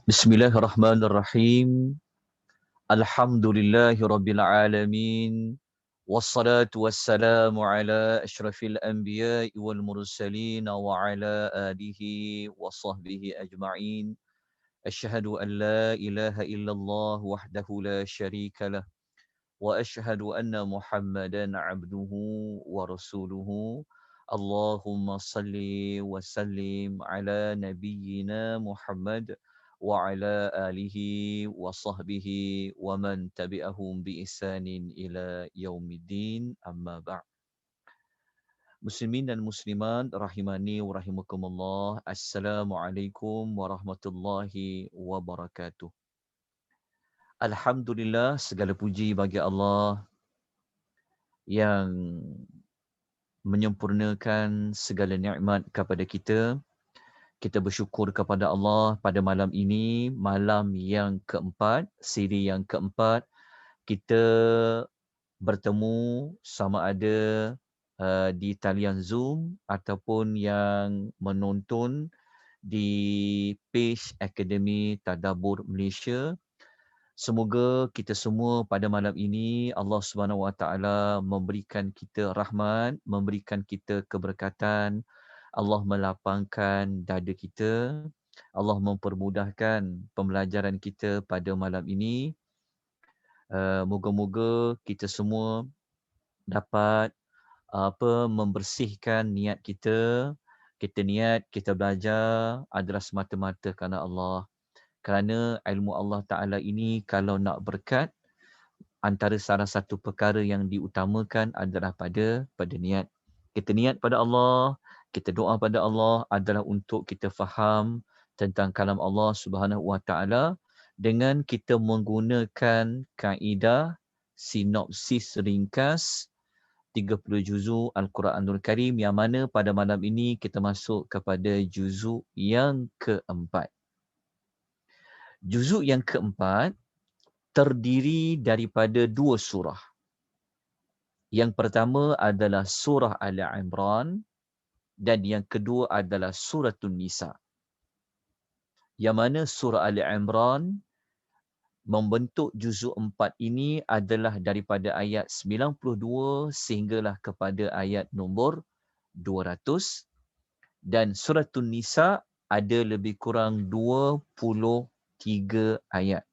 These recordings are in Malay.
Bismillahirrahmanirrahim. Alhamdulillahirabbil alamin. Wassalatu wassalamu ala asyrafil anbiya'i wal mursalin wa ala alihi wa sahbihi ajma'in. Asyhadu an la ilaha illallah wahdahu la syarika lah wa asyhadu anna Muhammadan 'abduhu wa rasuluhu. Allahumma salli wa sallim ala nabiyyina Muhammad wa ala alihi wa sahbihi wa man tabi'ahum bi ihsanin ila yaumiddin, amma ba'd. Muslimin dan muslimat rahimani wa rahimakumullah. Assalamualaikum warahmatullahi wabarakatuh. Alhamdulillah, segala puji bagi Allah yang menyempurnakan segala nikmat kepada kita. Kita bersyukur kepada Allah pada malam ini, malam yang keempat, siri yang keempat, kita bertemu sama ada di talian Zoom ataupun yang menonton di page Akademi Tadabbur Malaysia. Semoga kita semua pada malam ini Allah Subhanahu Wa Taala memberikan kita rahmat, memberikan kita keberkatan, Allah melapangkan dada kita, Allah mempermudahkan pembelajaran kita pada malam ini. Moga-moga kita semua dapat membersihkan niat kita. Kita niat kita belajar adalah semata-mata kerana Allah. Kerana ilmu Allah Ta'ala ini kalau nak berkat, antara salah satu perkara yang diutamakan adalah pada niat. Kita niat pada Allah, kita doa pada Allah adalah untuk kita faham tentang kalam Allah Subhanahu Wa Ta'ala dengan kita menggunakan kaedah sinopsis ringkas 30 juzuk Al-Quranul Karim, yang mana pada malam ini kita masuk kepada juzuk yang keempat. Juzuk yang keempat terdiri daripada dua surah. Yang pertama adalah surah Ali Imran dan yang kedua adalah Suratun Nisa. Yang mana surah Ali Imran membentuk juzuk 4 ini adalah daripada ayat 92 sehinggalah kepada ayat nombor 200, dan Suratun Nisa ada lebih kurang 23 ayat.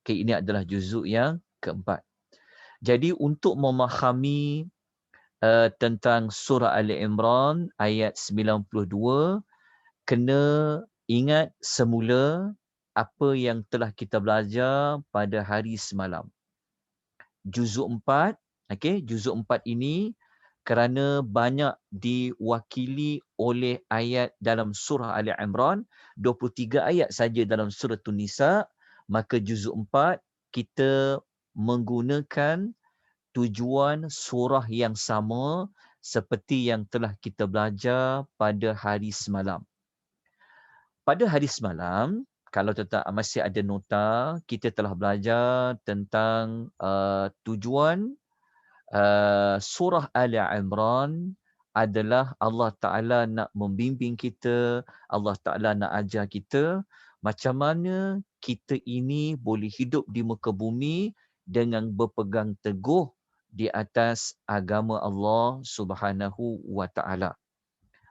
Okay, ini adalah juzuk yang keempat. Jadi untuk memahami tentang surah Ali Imran ayat 92, kena ingat semula apa yang telah kita belajar pada hari semalam. Juzuk 4, okay, juzuk 4 ini kerana banyak diwakili oleh ayat dalam surah Ali Imran, 23 ayat saja dalam surah Nisa, maka juzuk 4 kita menggunakan tujuan surah yang sama seperti yang telah kita belajar pada hari semalam. Pada hari semalam, kalau tetap masih ada nota, kita telah belajar tentang tujuan surah Ali Imran adalah Allah Ta'ala nak membimbing kita, Allah Ta'ala nak ajar kita macam mana kita ini boleh hidup di muka bumi dengan berpegang teguh di atas agama Allah Subhanahu Wa Ta'ala.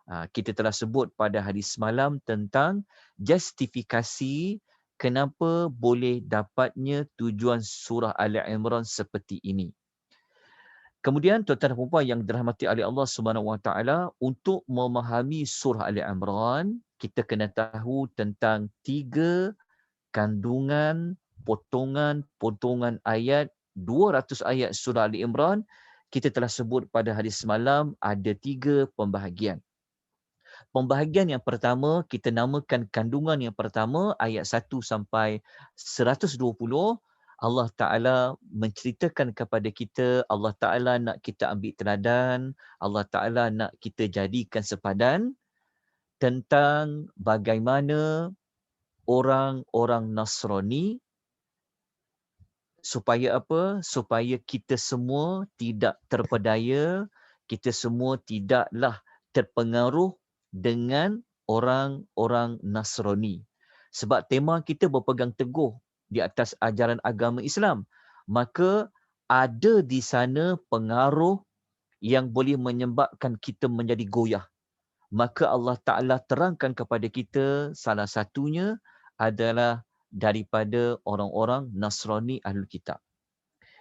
Kita telah sebut pada hari semalam tentang justifikasi kenapa boleh dapatnya tujuan surah Ali Imran seperti ini. Kemudian tuan-tuan dan puan yang dirahmati oleh Allah Subhanahu Wa Taala, untuk memahami surah Ali Imran, kita kena tahu tentang 3 kandungan potongan ayat 200 ayat surah Ali Imran. Kita telah sebut pada hari semalam ada 3 pembahagian. Pembahagian yang pertama kita namakan kandungan yang pertama ayat 1 sampai 120. Allah Ta'ala menceritakan kepada kita, Allah Ta'ala nak kita ambil teladan, Allah Ta'ala nak kita jadikan sepadan tentang bagaimana orang-orang Nasrani, supaya apa? Supaya kita semua tidak terpedaya, kita semua tidaklah terpengaruh dengan orang-orang Nasrani. Sebab tema kita berpegang teguh di atas ajaran agama Islam. Maka ada di sana pengaruh yang boleh menyebabkan kita menjadi goyah. Maka Allah Ta'ala terangkan kepada kita salah satunya adalah daripada orang-orang Nasrani Ahlul Kitab.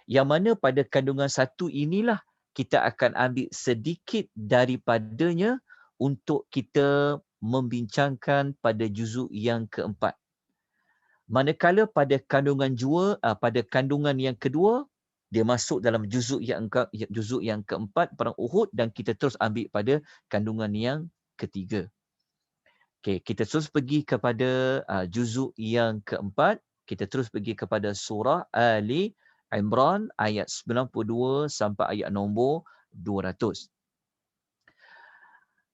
Yang mana pada kandungan satu inilah kita akan ambil sedikit daripadanya untuk kita membincangkan pada juzuk yang keempat. Manakala pada kandungan yang kedua, dia masuk dalam juzuk yang keempat perang Uhud dan kita terus ambil pada kandungan yang ketiga. Okey, kita terus pergi kepada juzuk yang keempat. Kita terus pergi kepada surah Ali Imran ayat 92 sampai ayat nombor 200.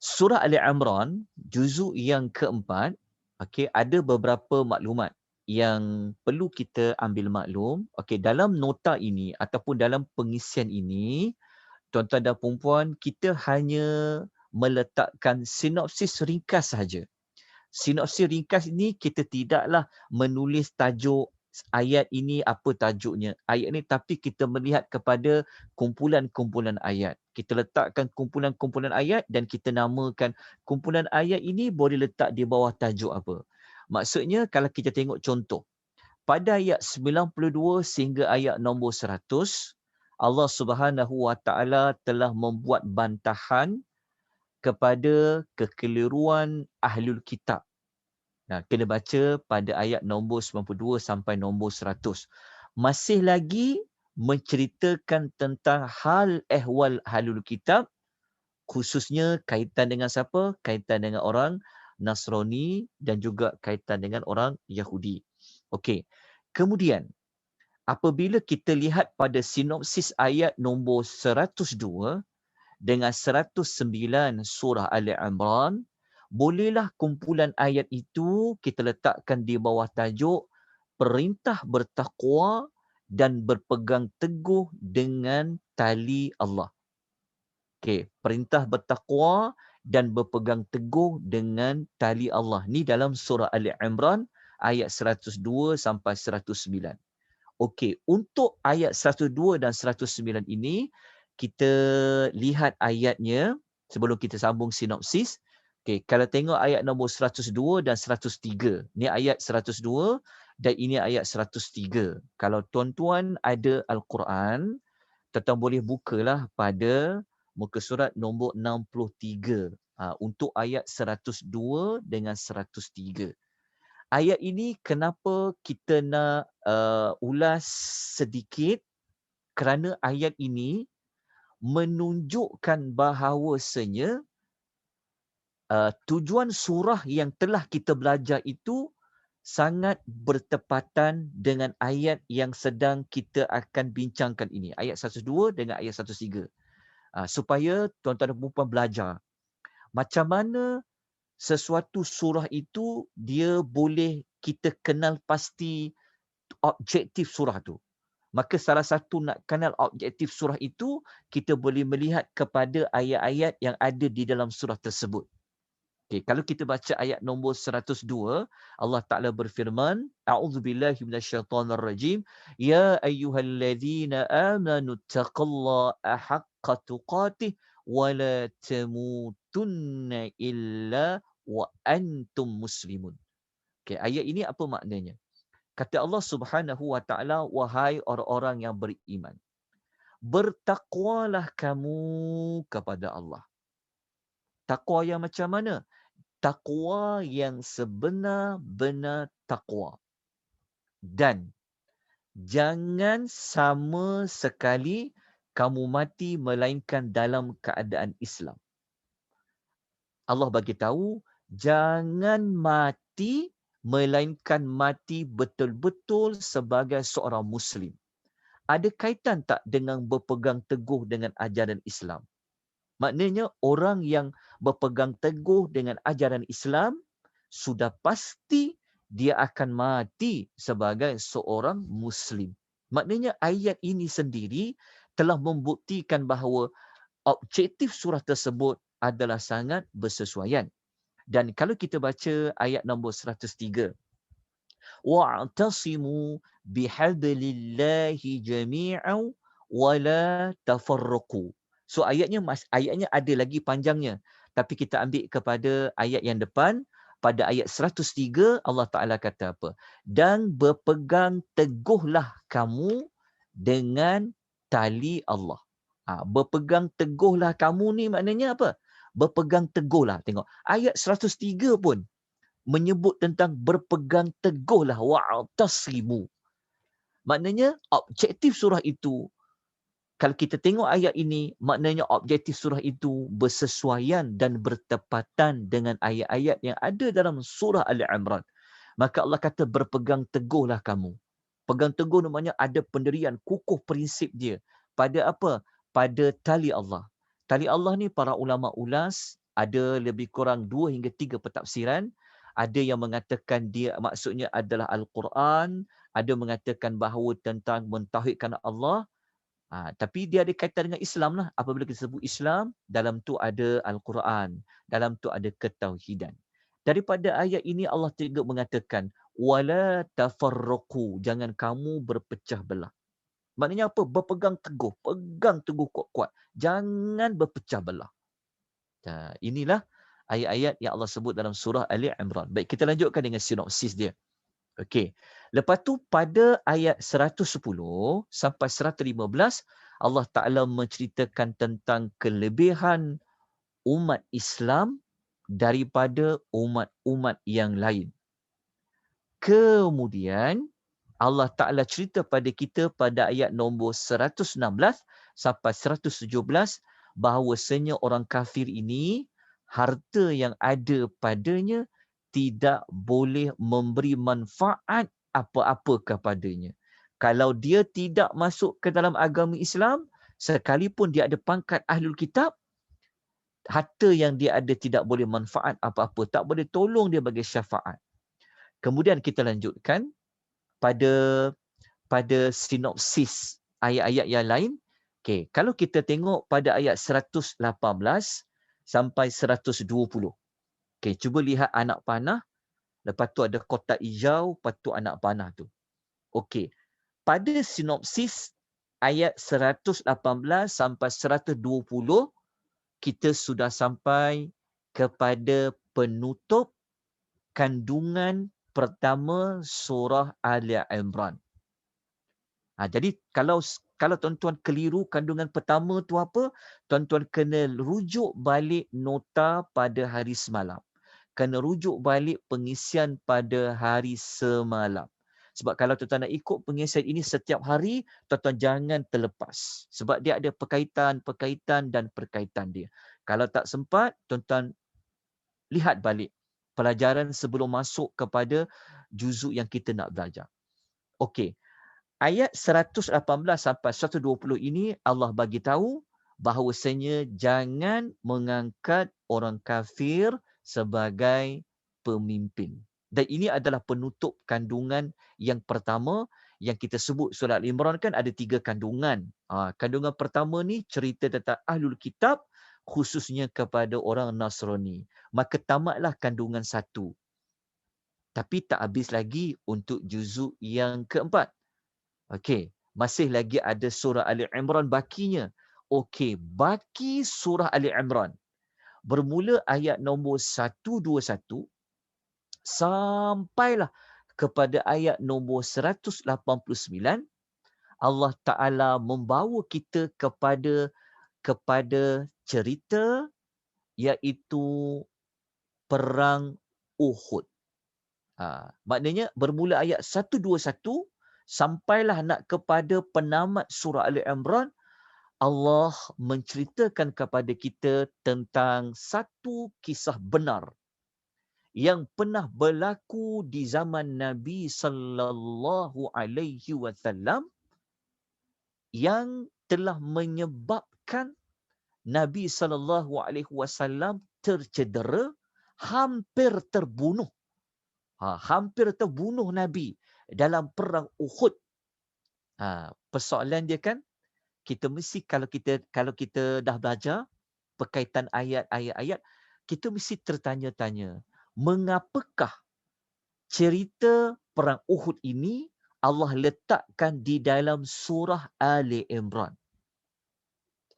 Surah Ali Imran, juzuk yang keempat, okey, ada beberapa maklumat yang perlu kita ambil maklum. Okey, dalam nota ini ataupun dalam pengisian ini, tuan-tuan dan puan-puan, kita hanya meletakkan sinopsis ringkas sahaja. Sinopsis ringkas ini kita tidaklah menulis tajuk ayat ini apa tajuknya. Ayat ini tapi kita melihat kepada kumpulan-kumpulan ayat. Kita letakkan kumpulan-kumpulan ayat dan kita namakan kumpulan ayat ini boleh letak di bawah tajuk apa. Maksudnya kalau kita tengok contoh. Pada ayat 92 sehingga ayat nombor 100, Allah Subhanahu Wa Taala telah membuat bantahan kepada kekeliruan Ahlul Kitab. Nah, kena baca pada ayat nombor 92 sampai nombor 100. Masih lagi menceritakan tentang hal ehwal Ahlul Kitab, khususnya kaitan dengan siapa? Kaitan dengan orang Nasrani dan juga kaitan dengan orang Yahudi. Okey. Kemudian, apabila kita lihat pada sinopsis ayat nombor 102, dengan 109 surah Ali Imran, bolehlah kumpulan ayat itu kita letakkan di bawah tajuk perintah bertakwa dan berpegang teguh dengan tali Allah. Okey, perintah bertakwa dan berpegang teguh dengan tali Allah. Ni dalam surah Ali Imran ayat 102 sampai 109. Okey, untuk ayat 102 dan 109 ini, kita lihat ayatnya sebelum kita sambung sinopsis. Okey, kalau tengok ayat nombor 102 dan 103. Ni ayat 102 dan ini ayat 103. Kalau tuan-tuan ada Al-Quran, tuan-tuan boleh bukalah pada muka surat nombor 63. Untuk ayat 102 dengan 103. Ayat ini kenapa kita nak ulas sedikit, kerana ayat ini menunjukkan bahawasanya tujuan surah yang telah kita belajar itu sangat bertepatan dengan ayat yang sedang kita akan bincangkan ini. Ayat 102 dengan ayat 103. Supaya tuan-tuan dan puan belajar macam mana sesuatu surah itu dia boleh kita kenal pasti objektif surah tu. Maka salah satu nak kenal objektif surah itu, kita boleh melihat kepada ayat-ayat yang ada di dalam surah tersebut. Okay, kalau kita baca ayat nombor 102, Allah Ta'ala berfirman, A'udzubillahi minasyaitanirrajim, Ya ayyuhalladzina amanu taqullaha haqqa tuqatih, wa la tamutunna illa wa antum muslimun. Okay, ayat ini apa maknanya? Kata Allah Subhanahu Wa Taala, wahai orang-orang yang beriman, bertakwalah kamu kepada Allah. Takwa yang macam mana? Takwa yang sebenar-benar takwa. Dan jangan sama sekali kamu mati melainkan dalam keadaan Islam. Allah bagi tahu, jangan mati melainkan mati betul-betul sebagai seorang Muslim. Ada kaitan tak dengan berpegang teguh dengan ajaran Islam? Maknanya orang yang berpegang teguh dengan ajaran Islam, sudah pasti dia akan mati sebagai seorang Muslim. Maknanya ayat ini sendiri telah membuktikan bahawa objektif surah tersebut adalah sangat bersesuaian. Dan kalau kita baca ayat nombor 103, wa'tasimu bihablillahi jami'an wa la tafarraqu. So ayatnya ada lagi panjangnya. Tapi kita ambil kepada ayat yang depan. Pada ayat 103 Allah Ta'ala kata apa? Dan berpegang teguhlah kamu dengan tali Allah. Berpegang teguhlah kamu ni maknanya apa? Berpegang teguhlah. Tengok ayat 103 pun menyebut tentang berpegang teguhlah, wa'tasimu. Maknanya objektif surah itu, kalau kita tengok ayat ini, maknanya objektif surah itu bersesuaian dan bertepatan dengan ayat-ayat yang ada dalam surah Ali Imran. Maka Allah kata berpegang teguhlah kamu. Pegang teguh namanya ada pendirian, kukuh prinsip dia. Pada apa? Pada tali Allah. Tali Allah ni para ulama ulas, ada lebih kurang 2 hingga 3 pentafsiran. Ada yang mengatakan dia maksudnya adalah Al-Quran, ada mengatakan bahawa tentang mentauhidkan Allah. Tapi dia ada kaitan dengan Islam lah. Apabila kita sebut Islam, dalam tu ada Al-Quran, dalam tu ada ketauhidan. Daripada ayat ini Allah juga mengatakan wala tafarraqu, jangan kamu berpecah belah. Maknanya apa? Berpegang teguh, pegang teguh kuat-kuat. Jangan berpecah belah. Inilah ayat-ayat yang Allah sebut dalam surah Ali Imran. Baik, kita lanjutkan dengan sinopsis dia. Okey. Lepas tu pada ayat 110 sampai 115 Allah Ta'ala menceritakan tentang kelebihan umat Islam daripada umat-umat yang lain. Kemudian Allah Ta'ala cerita pada kita pada ayat nombor 116 sampai 117 bahawasanya orang kafir ini harta yang ada padanya tidak boleh memberi manfaat apa-apa kepadanya. Kalau dia tidak masuk ke dalam agama Islam, sekalipun dia ada pangkat Ahlul Kitab, harta yang dia ada tidak boleh manfaat apa-apa, tak boleh tolong dia bagi syafaat. Kemudian kita lanjutkan pada sinopsis ayat-ayat yang lain. Okey, kalau kita tengok pada ayat 118 sampai 120. Okey, cuba lihat anak panah, lepas tu ada kotak hijau, lepas tu anak panah tu. Okey, pada sinopsis ayat 118 sampai 120, kita sudah sampai kepada penutup kandungan pertama surah Ali Imran. Jadi kalau tuan-tuan keliru kandungan pertama tu apa, tuan-tuan kena rujuk balik nota pada hari semalam. Kena rujuk balik pengisian pada hari semalam. Sebab kalau tuan-tuan nak ikut pengisian ini setiap hari, tuan-tuan jangan terlepas. Sebab dia ada perkaitan dia. Kalau tak sempat, tuan-tuan lihat balik pelajaran sebelum masuk kepada juzuk yang kita nak belajar. Okey. Ayat 118 sampai 120 ini Allah bagi tahu bahawasanya jangan mengangkat orang kafir sebagai pemimpin. Dan ini adalah penutup kandungan yang pertama yang kita sebut surah Al-Imran kan ada 3 kandungan. Kandungan pertama ni cerita tentang Ahlul Kitab khususnya kepada orang Nasrani. Maka tamatlah kandungan 1. Tapi tak habis lagi untuk juzuk yang keempat. Okey, masih lagi ada surah Ali Imran bakinya. Okey, baki surah Ali Imran bermula ayat nombor 121 sampailah kepada ayat nombor 189. Allah Ta'ala membawa kita kepada cerita iaitu perang Uhud. Maknanya bermula ayat 121 sampailah nak kepada penamat surah Ali Imran, Allah menceritakan kepada kita tentang satu kisah benar yang pernah berlaku di zaman Nabi sallallahu alaihi wasallam yang telah menyebabkan Nabi sallallahu alaihi wasallam tercedera, hampir terbunuh. Hampir terbunuh Nabi dalam perang Uhud. Persoalan dia kan, kita mesti kalau kita dah belajar berkaitan ayat-ayat, kita mesti tertanya-tanya, mengapakah cerita perang Uhud ini Allah letakkan di dalam surah Ali Imran?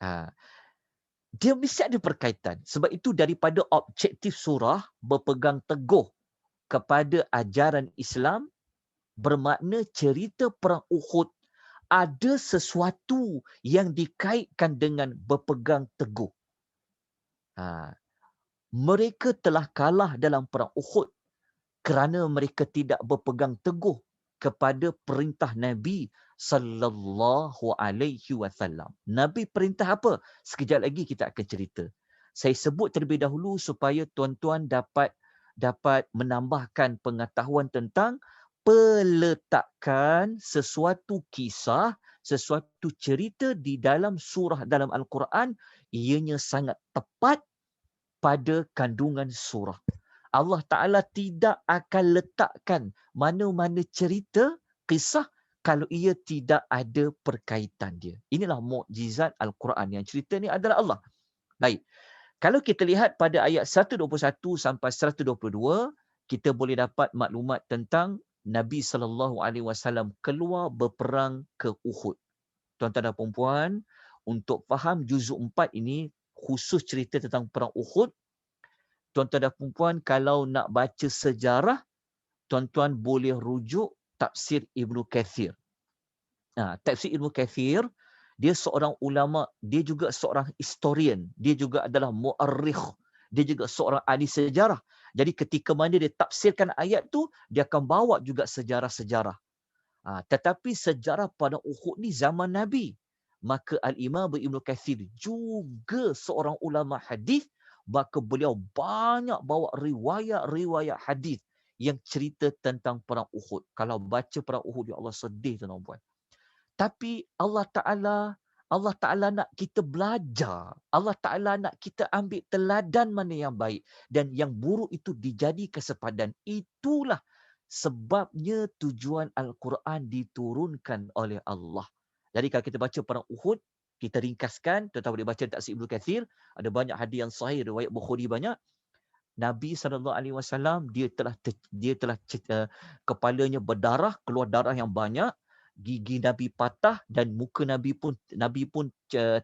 Ha, dia mesti ada perkaitan. Sebab itu daripada objektif surah berpegang teguh kepada ajaran Islam, bermakna cerita perang Uhud ada sesuatu yang dikaitkan dengan berpegang teguh. Ha, mereka telah kalah dalam perang Uhud kerana mereka tidak berpegang teguh kepada perintah Nabi sallallahu alaihi wasallam. Nabi perintah apa? Sekejap lagi kita akan cerita. Saya sebut terlebih dahulu supaya tuan-tuan dapat menambahkan pengetahuan tentang peletakan sesuatu kisah, sesuatu cerita di dalam surah dalam Al-Quran, ianya sangat tepat pada kandungan surah. Allah Ta'ala tidak akan letakkan mana-mana cerita, kisah kalau ia tidak ada perkaitan dia. Inilah mukjizat Al-Quran. Yang cerita ni adalah Allah. Baik. Kalau kita lihat pada ayat 121 sampai 122, kita boleh dapat maklumat tentang Nabi SAW keluar berperang ke Uhud. Tuan-tuan dan puan-puan, untuk faham juzuk 4 ini, khusus cerita tentang perang Uhud, tuan-tuan dan puan-puan, kalau nak baca sejarah, tuan-tuan boleh rujuk tafsir Ibnu Kathir. Tafsir Ibnu Kathir, dia seorang ulama, dia juga seorang historian, dia juga adalah mu'arrikh, dia juga seorang ahli sejarah. Jadi ketika mana dia tafsirkan ayat tu, dia akan bawa juga sejarah-sejarah. Tetapi sejarah pada Uhud ni zaman Nabi. Maka Al-Imam Ibnu Kathir juga seorang ulama hadis, maka beliau banyak bawa riwayat-riwayat hadis yang cerita tentang perang Uhud. Kalau baca perang Uhud, ya Allah sedih tuan-tuan. Tapi Allah Ta'ala nak kita belajar. Allah Ta'ala nak kita ambil teladan mana yang baik. Dan yang buruk itu dijadikan sepadan. Itulah sebabnya tujuan Al-Quran diturunkan oleh Allah. Jadi kalau kita baca perang Uhud, kita ringkaskan, tuan-tuan boleh baca tafsir Ibnu Kathir, ada banyak hadis yang sahih, riwayat Bukhari banyak. Nabi SAW dia telah kepalanya berdarah, keluar darah yang banyak, gigi Nabi patah dan muka Nabi pun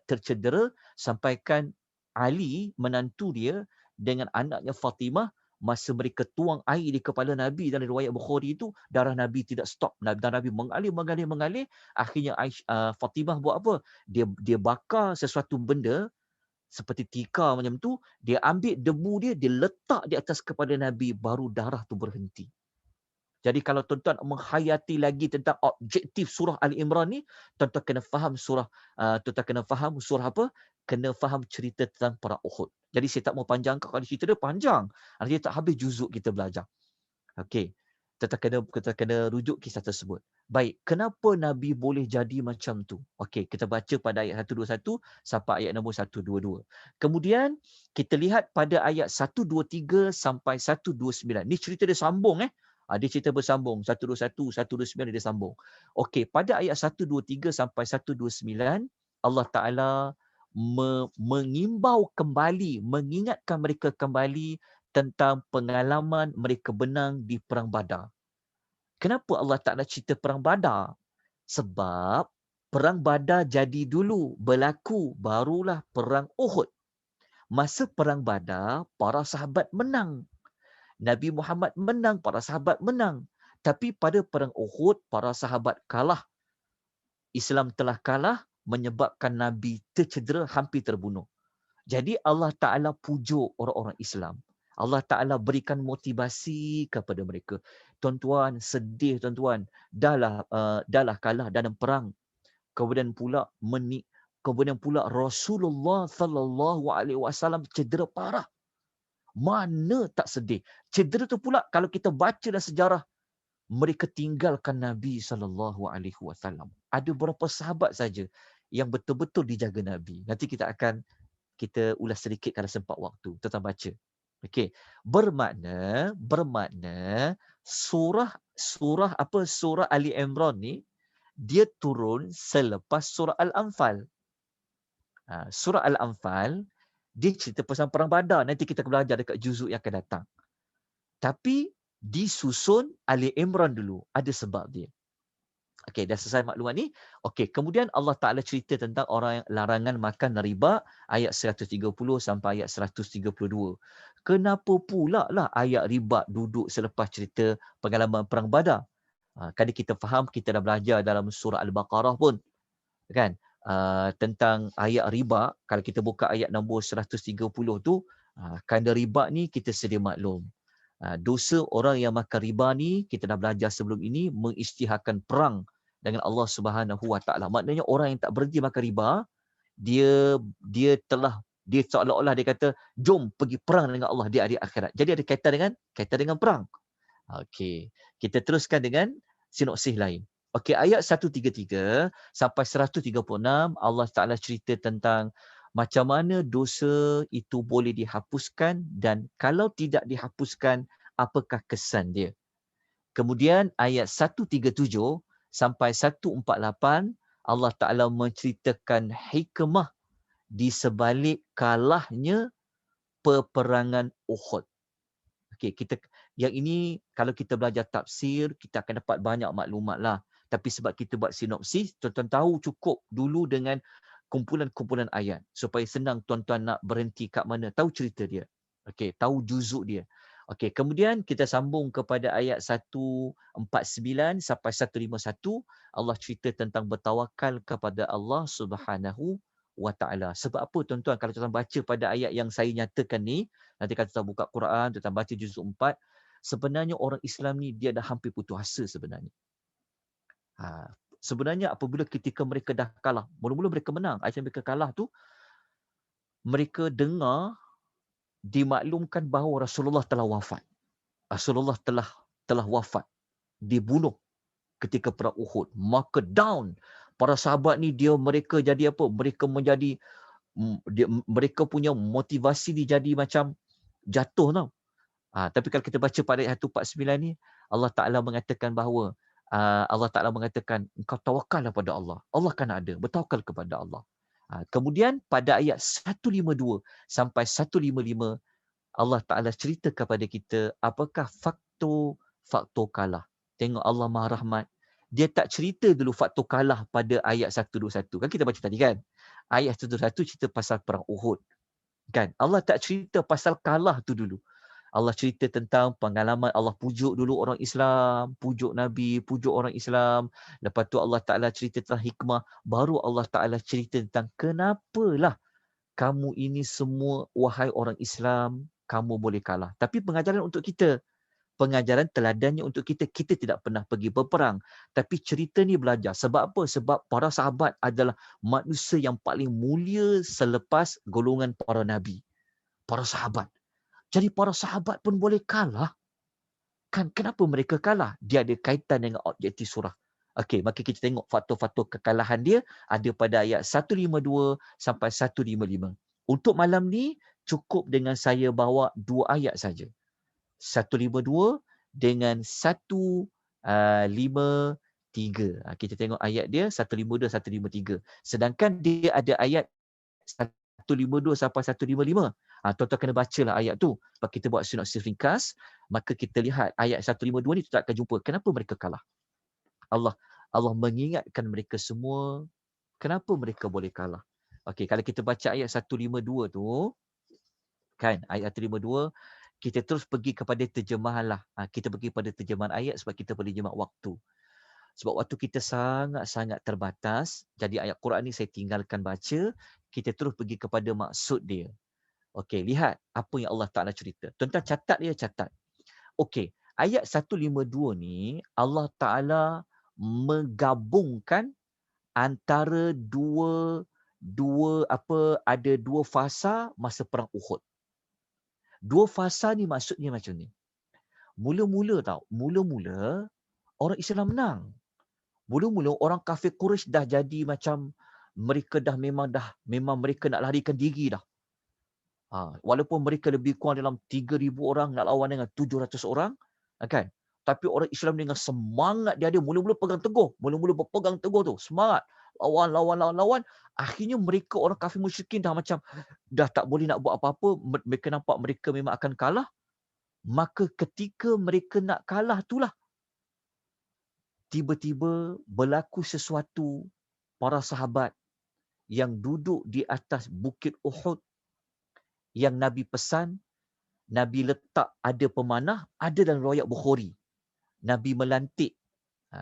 tercedera, sampaikan Ali menantu dia dengan anaknya Fatimah, masa mereka tuang air di kepala Nabi dalam riwayat Bukhari itu, darah Nabi tidak stop. Darah Nabi mengalir. Akhirnya Fatimah buat apa? Dia bakar sesuatu benda seperti tikar macam tu, dia ambil debu dia letak di atas kepala Nabi, baru darah tu berhenti. Jadi kalau tuan-tuan menghayati lagi tentang objektif surah Ali Imran ni, tuan-tuan kena faham surah apa? Kena faham cerita tentang perang Uhud. Jadi saya tak mau panjangkan, kalau cerita dia panjang. Nanti tak habis juzuk kita belajar. Okey. Kita kena rujuk kisah tersebut. Baik, kenapa Nabi boleh jadi macam tu? Okey, kita baca pada ayat 121 sampai ayat nombor 122. Kemudian kita lihat pada ayat 123 sampai 129. Ni cerita dia sambung dia cerita bersambung 121, 129 dia sambung. Okey, pada ayat 123 sampai 129 Allah Taala mengimbau kembali, mengingatkan mereka kembali tentang pengalaman mereka benang di Perang Badar. Kenapa Allah Ta'ala cerita Perang Badar? Sebab Perang Badar jadi dulu, berlaku, barulah Perang Uhud. Masa Perang Badar, para sahabat menang. Nabi Muhammad menang, para sahabat menang. Tapi pada Perang Uhud, para sahabat kalah. Islam telah kalah, menyebabkan Nabi tercedera, hampir terbunuh. Jadi Allah Ta'ala pujuk orang-orang Islam. Allah Ta'ala berikan motivasi kepada mereka. Tuan-tuan, sedih tuan-tuan. Dahlah kalah dalam perang. Kemudian pula Rasulullah sallallahu alaihi wasallam cedera parah. Mana tak sedih. Cedera tu pula kalau kita baca dalam sejarah, mereka tinggalkan Nabi sallallahu alaihi wasallam. Ada beberapa sahabat saja yang betul-betul dijaga Nabi. Nanti kita ulas sedikit kalau sempat waktu. Tuan-tuan baca. Okey. Bermakna surah Ali Imran ni dia turun selepas surah Al-Anfal. Surah Al-Anfal Dia cerita pasal perang Badar. Nanti kita akan belajar dekat juzuk yang akan datang. Tapi disusun Ali Imran dulu. Ada sebab dia. Okey, dah selesai maklumat ni. Okey, kemudian Allah Ta'ala cerita tentang orang yang larangan makan riba, ayat 130 sampai ayat 132. Kenapa pula lah ayat riba duduk selepas cerita pengalaman Perang Badar? Kadang kita faham, kita dah belajar dalam surah Al-Baqarah pun. Kan? Tentang ayat riba, kalau kita buka ayat nombor 130 tu, kanda riba ni kita sedia maklum. Dosa orang yang makan riba ni, kita dah belajar sebelum ini, mengisytiharkan perang dengan Allah Subhanahu Wa Taala. Maknanya orang yang tak berhenti makan riba, dia seolah-olah dia kata, jom pergi perang dengan Allah di hari akhirat. Jadi ada kaitan dengan perang. Okey, kita teruskan dengan sinopsis lain. Okey, ayat 133 sampai 136 Allah Taala cerita tentang macam mana dosa itu boleh dihapuskan dan kalau tidak dihapuskan, apakah kesan dia. Kemudian ayat 137 sampai 148 Allah Ta'ala menceritakan hikmah di sebalik kalahnya peperangan Uhud. Okey, yang ini kalau kita belajar tafsir, kita akan dapat banyak maklumat lah. Tapi sebab kita buat sinopsis, tuan-tuan tahu cukup dulu dengan kumpulan-kumpulan ayat supaya senang tuan-tuan nak berhenti kat mana, tahu cerita dia. Okey, tahu juzuk dia. Okey, kemudian kita sambung kepada ayat 149 sampai 151, Allah cerita tentang bertawakal kepada Allah Subhanahu wa Ta'ala. Sebab apa tuan-tuan, kalau tuan-tuan baca pada ayat yang saya nyatakan ni, nanti kalau tuan buka Quran, tuan baca juzuk 4, sebenarnya orang Islam ni dia dah hampir putus asa sebenarnya. Sebenarnya apabila ketika mereka dah kalah, mula-mula mereka menang, akhirnya mereka kalah tu, mereka dengar dimaklumkan bahawa Rasulullah telah wafat. Rasulullah telah wafat, dibunuh ketika perang Uhud. Maka down para sahabat ni mereka jadi apa? Mereka menjadi mereka punya motivasi ni jadi macam jatuh tau. Tapi kalau kita baca pada ayat 149 ni, Allah Ta'ala mengatakan bahawa Allah Ta'ala mengatakan engkau tawakallah pada Allah. Allah kan ada. Bertawakal kepada Allah. Kemudian pada ayat 152 sampai 155 Allah Ta'ala cerita kepada kita apakah faktor kalah. Tengok Allah Maha Rahmat. Dia tak cerita dulu faktor kalah pada ayat 121. Kan kita baca tadi kan? Ayat 121 cerita pasal perang Uhud. Kan? Allah tak cerita pasal kalah tu dulu. Allah cerita tentang pengalaman Allah pujuk dulu orang Islam, pujuk Nabi, pujuk orang Islam. Lepas tu Allah Ta'ala cerita tentang hikmah. Baru Allah Ta'ala cerita tentang kenapalah kamu ini semua, wahai orang Islam, kamu boleh kalah. Tapi pengajaran untuk kita, pengajaran teladannya untuk kita, kita tidak pernah pergi berperang. Tapi cerita ni belajar. Sebab apa? Sebab para sahabat adalah manusia yang paling mulia selepas golongan para Nabi. Para sahabat. Jadi para sahabat pun boleh kalah. Kan kenapa mereka kalah? Dia ada kaitan dengan objektif surah. Okey, maka kita tengok faktor-faktor kekalahan dia ada pada ayat 152 sampai 155. Untuk malam ni cukup dengan saya bawa 2 ayat saja. 152 dengan 153. Kita tengok ayat dia 152 153. Sedangkan dia ada ayat 152 sampai 155. Tuan-tuan kena bacalah ayat tu. Lepas kita buat sinopsis ringkas, maka kita lihat ayat 152 ni kita akan jumpa kenapa mereka kalah. Allah mengingatkan mereka semua kenapa mereka boleh kalah. Okey, kalau kita baca ayat 152 tu, kan, ayat 152, kita terus pergi kepada terjemahan lah. Kita pergi pada terjemahan ayat sebab kita boleh jemak waktu. Sebab waktu kita sangat-sangat terbatas, jadi ayat Quran ni saya tinggalkan baca, kita terus pergi kepada maksud dia. Okey, lihat apa yang Allah Ta'ala cerita. Tuan-tuan catat dia, catat. Okey, ayat 152 ni, Allah Ta'ala menggabungkan antara ada dua fasa masa perang Uhud. Dua fasa ni maksudnya macam ni. Mula-mula orang Islam menang. Mula-mula orang kafir Quraisy dah jadi macam mereka dah memang mereka nak larikan diri dah. Walaupun mereka lebih kurang dalam 3,000 orang nak lawan dengan 700 orang, kan? Tapi orang Islam dengan semangat dia mula-mula pegang teguh. Mula-mula berpegang teguh tu. Semangat. Lawan. Akhirnya mereka orang kafir musyrikin dah macam dah tak boleh nak buat apa-apa. Mereka nampak mereka memang akan kalah. Maka ketika mereka nak kalah itulah tiba-tiba berlaku sesuatu. Para sahabat yang duduk di atas bukit Uhud yang Nabi pesan, Nabi letak ada pemanah, ada dalam riwayat Bukhari. Nabi melantik.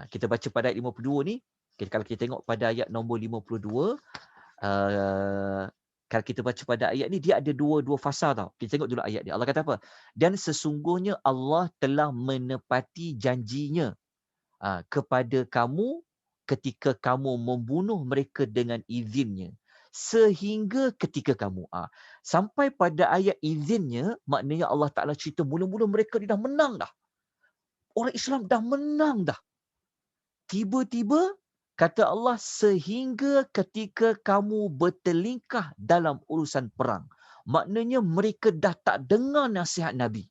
Kita baca pada ayat 52 ni, kalau kita tengok pada ayat nombor 52, kalau kita baca pada ayat ni, dia ada dua fasa tau. Kita tengok dulu ayat dia. Allah kata apa? Dan sesungguhnya Allah telah menepati janjinya kepada kamu ketika kamu membunuh mereka dengan izinnya. Sehingga ketika kamu. Sampai pada ayat izinnya, maknanya Allah Ta'ala cerita mula-mula mereka dah menang dah. Orang Islam dah menang dah. Tiba-tiba kata Allah, sehingga ketika kamu bertelingkah dalam urusan perang. Maknanya mereka dah tak dengar nasihat Nabi.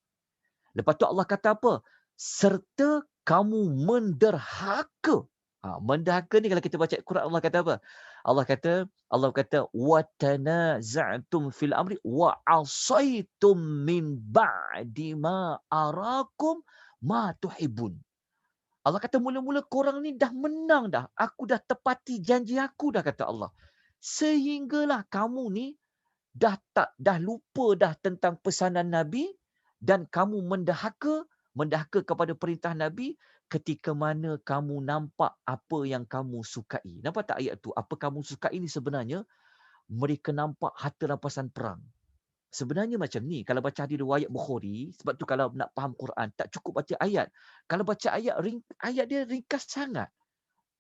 Lepas tu Allah kata apa? Serta kamu menderhaka. Menderhaka ni kalau kita baca Quran, Allah kata apa? Allah kata wa tanaza'tum fil amri wa asaitum min ba'di ma arakum ma tuhibun. Allah kata mula-mula korang ni dah menang dah. Aku dah tepati janji aku dah, kata Allah. Sehinggalah kamu ni dah lupa dah tentang pesanan Nabi dan kamu mendahaka kepada perintah Nabi ketika mana kamu nampak apa yang kamu sukai. Nampak tak ayat tu? Apa kamu sukai ni sebenarnya mereka nampak harta rampasan perang. Sebenarnya macam ni, kalau baca hadis riwayat Bukhari, sebab tu kalau nak faham Quran, tak cukup baca ayat. Kalau baca ayat dia ringkas sangat.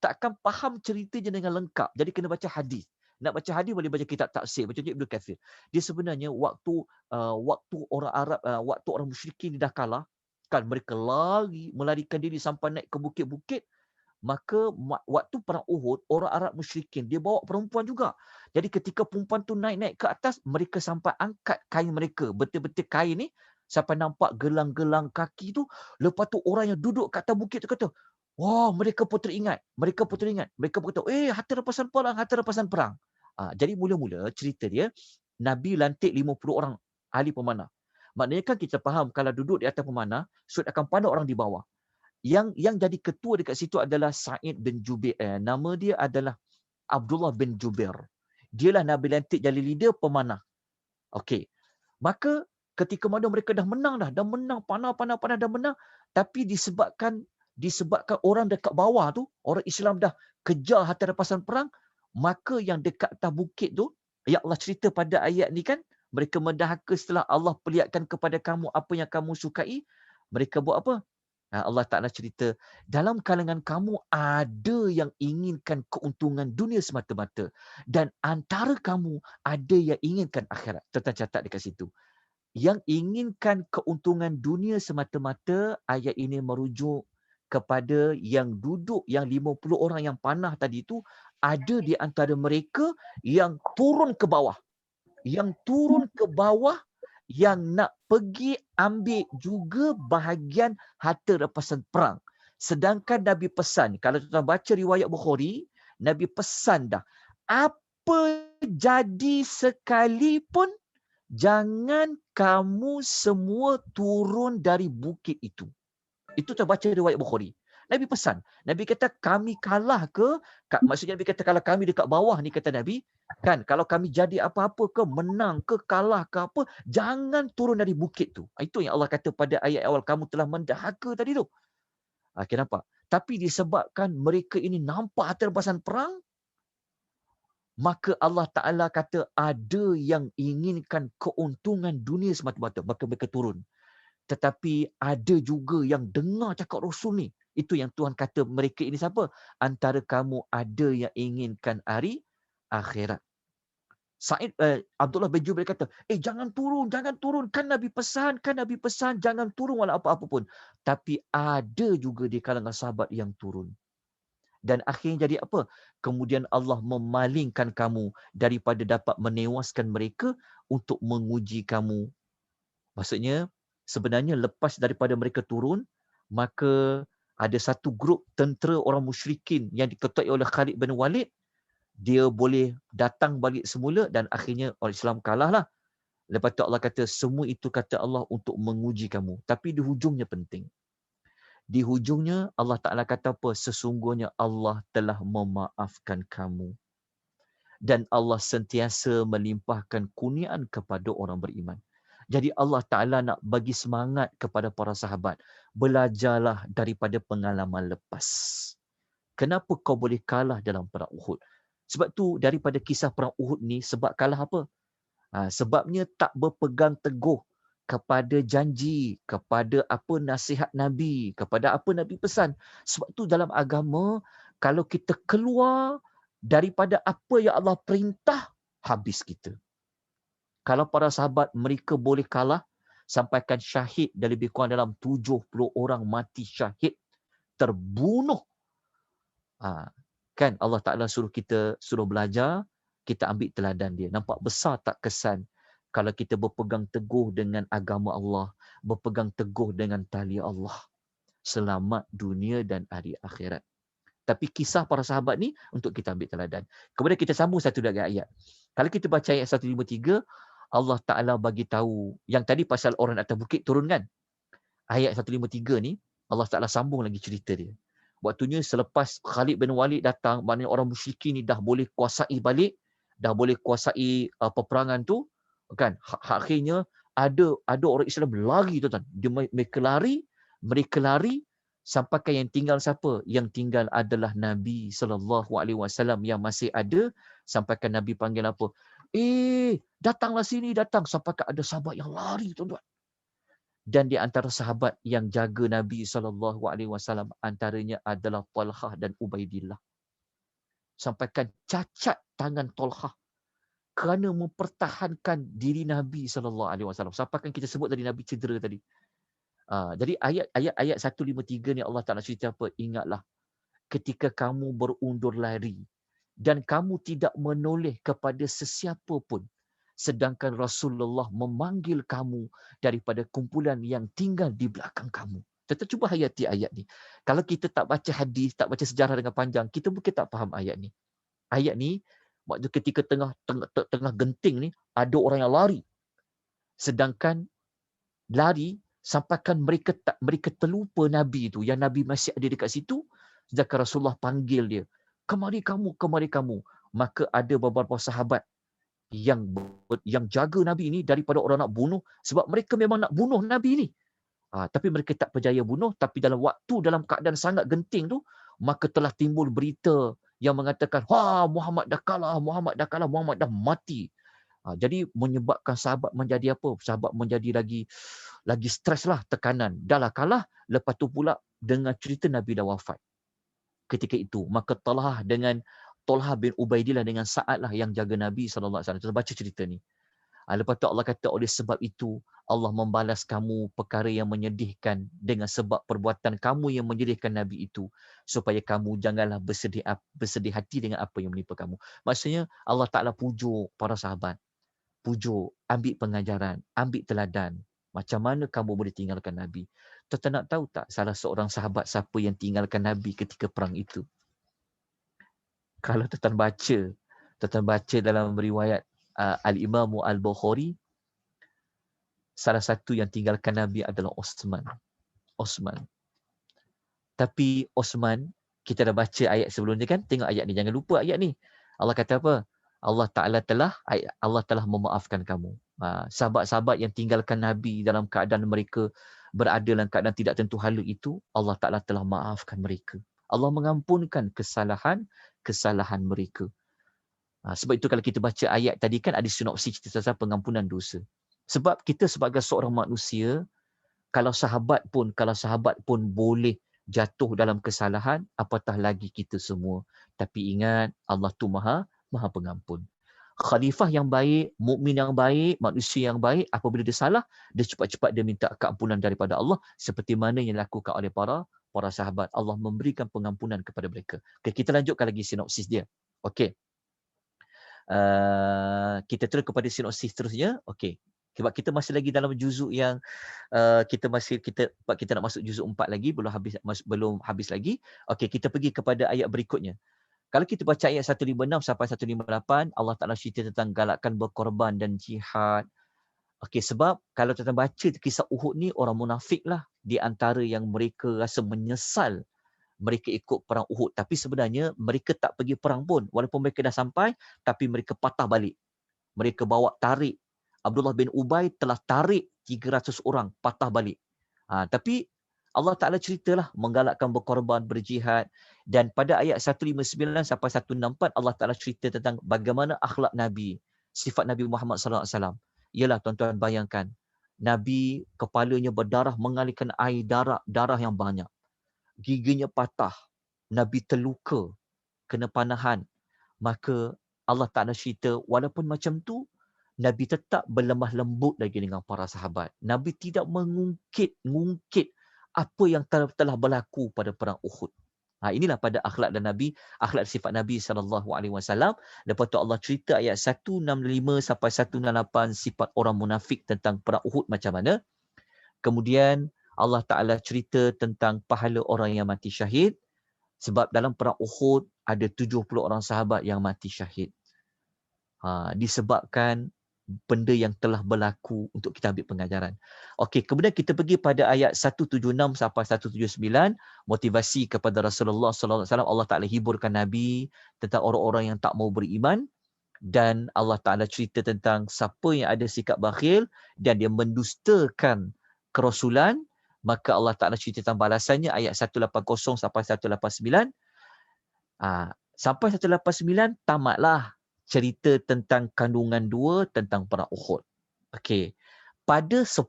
Takkan faham ceritanya dengan lengkap. Jadi kena baca hadis. Nak baca hadis boleh baca kitab tafsir. Macam Ibnu Katsir. Dia sebenarnya waktu orang Arab, waktu orang musyrikin dah kalah, kan mereka melarikan diri sampai naik ke bukit-bukit. Maka waktu perang Uhud, orang Arab musyrikin, dia bawa perempuan juga. Jadi ketika perempuan tu naik-naik ke atas, mereka sampai angkat kain mereka. Betul-betul kain ni, sampai nampak gelang-gelang kaki tu. Lepas tu orang yang duduk kat atas bukit tu kata, wah, mereka pun teringat. Mereka pun kata, harta rampasan perang. Jadi mula-mula cerita dia, Nabi lantik 50 orang ahli pemanah. Maknanya kan kita faham, kalau duduk di atas pemanah, sud akan pandang orang di bawah. Yang jadi ketua dekat situ adalah Sa'id bin Jubair. Nama dia adalah Abdullah bin Jubair. Dialah Nabi lantik jadi leader pemanah. Okey. Maka ketika mana mereka dah menang, panah dah menang, tapi disebabkan orang dekat bawah tu, orang Islam dah kejar harta rampasan perang, maka yang dekat atas bukit tu, ya Allah cerita pada ayat ni kan, mereka mendahaka setelah Allah perlihatkan kepada kamu apa yang kamu sukai, mereka buat apa? Allah Ta'ala cerita, dalam kalangan kamu ada yang inginkan keuntungan dunia semata-mata. Dan antara kamu ada yang inginkan akhirat. Catat dekat situ. Yang inginkan keuntungan dunia semata-mata, ayat ini merujuk kepada yang duduk, yang 50 orang yang panah tadi tu, ada di antara mereka yang turun ke bawah. Yang turun ke bawah yang nak pergi ambil juga bahagian harta rampasan perang. Sedangkan Nabi pesan, kalau tuan baca riwayat Bukhari, Nabi pesan dah, apa jadi sekalipun, jangan kamu semua turun dari bukit itu. Itu tuan baca riwayat Bukhari. Nabi pesan. Nabi kata, kami kalah ke? Maksudnya Nabi kata, kalau kami dekat bawah ni, kata Nabi, kan, kalau kami jadi apa-apa ke, menang ke, kalah ke apa, jangan turun dari bukit tu. Itu yang Allah kata pada ayat awal, kamu telah mendahaka tadi tu. Kenapa? Tapi disebabkan mereka ini nampak harta rampasan perang, maka Allah Ta'ala kata, ada yang inginkan keuntungan dunia semata-mata, maka mereka turun. Tetapi ada juga yang dengar cakap Rasul ni. Itu yang Tuhan kata mereka ini siapa? Antara kamu ada yang inginkan hari akhirat. Abdullah bin Jubair kata, jangan turun. Kan Nabi pesan, jangan turun walau apa-apa pun. Tapi ada juga di kalangan sahabat yang turun. Dan akhirnya jadi apa? Kemudian Allah memalingkan kamu daripada dapat menewaskan mereka untuk menguji kamu. Maksudnya, sebenarnya lepas daripada mereka turun, maka ada satu grup tentera orang musyrikin yang diketuai oleh Khalid bin Walid, dia boleh datang balik semula dan akhirnya orang Islam kalah lah. Lepas tu Allah kata, semua itu kata Allah untuk menguji kamu. Tapi di hujungnya penting. Di hujungnya Allah Ta'ala kata apa? Sesungguhnya Allah telah memaafkan kamu. Dan Allah sentiasa melimpahkan kurniaan kepada orang beriman. Jadi Allah Ta'ala nak bagi semangat kepada para sahabat. Belajarlah daripada pengalaman lepas. Kenapa kau boleh kalah dalam perang Uhud? Sebab tu daripada kisah perang Uhud ni, sebab kalah apa? Sebabnya tak berpegang teguh kepada janji, kepada apa nasihat Nabi, kepada apa Nabi pesan. Sebab tu dalam agama, kalau kita keluar daripada apa yang Allah perintah, habis kita. Kalau para sahabat mereka boleh kalah, sampaikan syahid dan lebih kurang dalam 70 orang mati syahid, terbunuh. Kan Allah Ta'ala suruh belajar, kita ambil teladan dia. Nampak besar tak kesan kalau kita berpegang teguh dengan agama Allah, berpegang teguh dengan tali Allah. Selamat dunia dan hari akhirat. Tapi kisah para sahabat ni untuk kita ambil teladan. Kemudian kita sambung satu lagi ayat. Kalau kita baca ayat 153, Allah Ta'ala bagi tahu, yang tadi pasal orang atas bukit turun kan? Ayat 153 ni, Allah Ta'ala sambung lagi cerita dia. Waktunya selepas Khalid bin Walid datang, maknanya orang musyrikin ni dah boleh kuasai balik, dah boleh kuasai peperangan tu, kan? Akhirnya ada orang Islam lari, tuan-tuan. Mereka lari sampaikan yang tinggal siapa? Yang tinggal adalah Nabi SAW yang masih ada. Sampaikan Nabi panggil apa? Datanglah sini, datang. Sampaikan ada sahabat yang lari, tuan-tuan. Dan di antara sahabat yang jaga Nabi SAW antaranya adalah Talhah dan Ubaidillah. Sampaikan cacat tangan Talhah kerana mempertahankan diri Nabi SAW. Sampaikan kita sebut tadi Nabi cedera tadi. Jadi ayat 153 ni Allah Ta'ala cerita apa? Ingatlah ketika kamu berundur lari dan kamu tidak menoleh kepada sesiapa pun, sedangkan Rasulullah memanggil kamu daripada kumpulan yang tinggal di belakang kamu. Kita cuba hayati ayat ni. Kalau kita tak baca hadis, tak baca sejarah dengan panjang, kita mungkin tak faham ayat ni. Ayat ni, waktu ketika tengah genting ni, ada orang yang lari. Sedangkan lari, sampaikan mereka terlupa Nabi tu, yang Nabi masih ada dekat situ, sedangkan Rasulullah panggil dia. Kemari kamu. Maka ada beberapa sahabat yang jaga Nabi ini daripada orang nak bunuh, sebab mereka memang nak bunuh Nabi ni. Tapi mereka tak berjaya bunuh. Tapi dalam keadaan sangat genting tu, maka telah timbul berita yang mengatakan, Muhammad dah kalah, Muhammad dah mati. Jadi menyebabkan sahabat menjadi apa? Sahabat menjadi lagi stres lah, tekanan. Dah lah kalah, lepas tu pula dengan cerita Nabi dah wafat. Ketika itu, maka Talhah bin Ubaidillah dengan Sa'ad lah yang jaga Nabi SAW. Kita baca cerita ni. Lepas tu Allah kata, oleh sebab itu, Allah membalas kamu perkara yang menyedihkan dengan sebab perbuatan kamu yang menyedihkan Nabi itu. Supaya kamu janganlah bersedih hati dengan apa yang menimpa kamu. Maksudnya, Allah Ta'ala pujuk para sahabat. Pujuk, ambil pengajaran, ambil teladan. Macam mana kamu boleh tinggalkan Nabi? Tuan nak tahu tak salah seorang sahabat siapa yang tinggalkan Nabi ketika perang itu? Kalau tuan baca dalam riwayat Al-Imam Al-Bukhari, salah satu yang tinggalkan Nabi adalah Osman. Tapi Osman, kita dah baca ayat sebelum ni kan? Tengok ayat ni, jangan lupa ayat ni. Allah kata apa? Allah telah memaafkan kamu. Sahabat-sahabat yang tinggalkan Nabi dalam keadaan mereka berada dalam keadaan tidak tentu hala itu, Allah Ta'ala telah maafkan mereka. Allah mengampunkan kesalahan mereka. Sebab itu kalau kita baca ayat tadi kan ada sinopsis cerita tentang pengampunan dosa. Sebab kita sebagai seorang manusia, kalau sahabat pun boleh jatuh dalam kesalahan, apatah lagi kita semua. Tapi ingat, Allah tu maha pengampun. Khalifah yang baik, mukmin yang baik, manusia yang baik, apabila dia salah, dia cepat-cepat dia minta keampunan daripada Allah, seperti mana yang dilakukan oleh para sahabat. Allah memberikan pengampunan kepada mereka. Okay, kita lanjutkan lagi sinopsis dia. Okey. Kita terus kepada sinopsis seterusnya. Okey. Sebab kita masih lagi dalam juzuk yang kita nak masuk juzuk 4 lagi, belum habis lagi. Okey, kita pergi kepada ayat berikutnya. Kalau kita baca ayat 156 sampai 158, Allah Ta'ala cerita tentang galakkan berkorban dan jihad. Okey, sebab kalau kita baca kisah Uhud ni, orang munafik lah di antara yang mereka rasa menyesal mereka ikut perang Uhud. Tapi sebenarnya mereka tak pergi perang pun. Walaupun mereka dah sampai, tapi mereka patah balik. Mereka bawa tarik. Abdullah bin Ubay telah tarik 300 orang patah balik. Tapi Allah Ta'ala ceritalah menggalakkan berkorban, berjihad. Dan pada ayat 159 sampai 164, Allah Ta'ala cerita tentang bagaimana akhlak Nabi, sifat Nabi Muhammad SAW. Ialah tuan-tuan bayangkan, Nabi kepalanya berdarah, mengalirkan air darah yang banyak. Giginya patah. Nabi terluka, kena panahan. Maka Allah Ta'ala cerita, walaupun macam tu, Nabi tetap berlemah lembut lagi dengan para sahabat. Nabi tidak mengungkit apa yang telah berlaku pada perang Uhud. Inilah pada akhlak dan Nabi, akhlak sifat Nabi SAW. Lepas tu Allah cerita ayat 165 sampai 168 sifat orang munafik tentang perang Uhud macam mana. Kemudian Allah Ta'ala cerita tentang pahala orang yang mati syahid. Sebab dalam perang Uhud ada 70 orang sahabat yang mati syahid. Disebabkan benda yang telah berlaku untuk kita ambil pengajaran. Okey, kemudian kita pergi pada ayat 176 sampai 179, motivasi kepada Rasulullah sallallahu alaihi wasallam. Allah Taala hiburkan Nabi tentang orang-orang yang tak mau beriman, dan Allah Taala cerita tentang siapa yang ada sikap bakhil dan dia mendustakan kerasulan, maka Allah Taala cerita tentang balasannya ayat 180 sampai 189. Sampai 189 tamatlah cerita tentang kandungan 2 tentang perang Uhud. Okey. Pada 10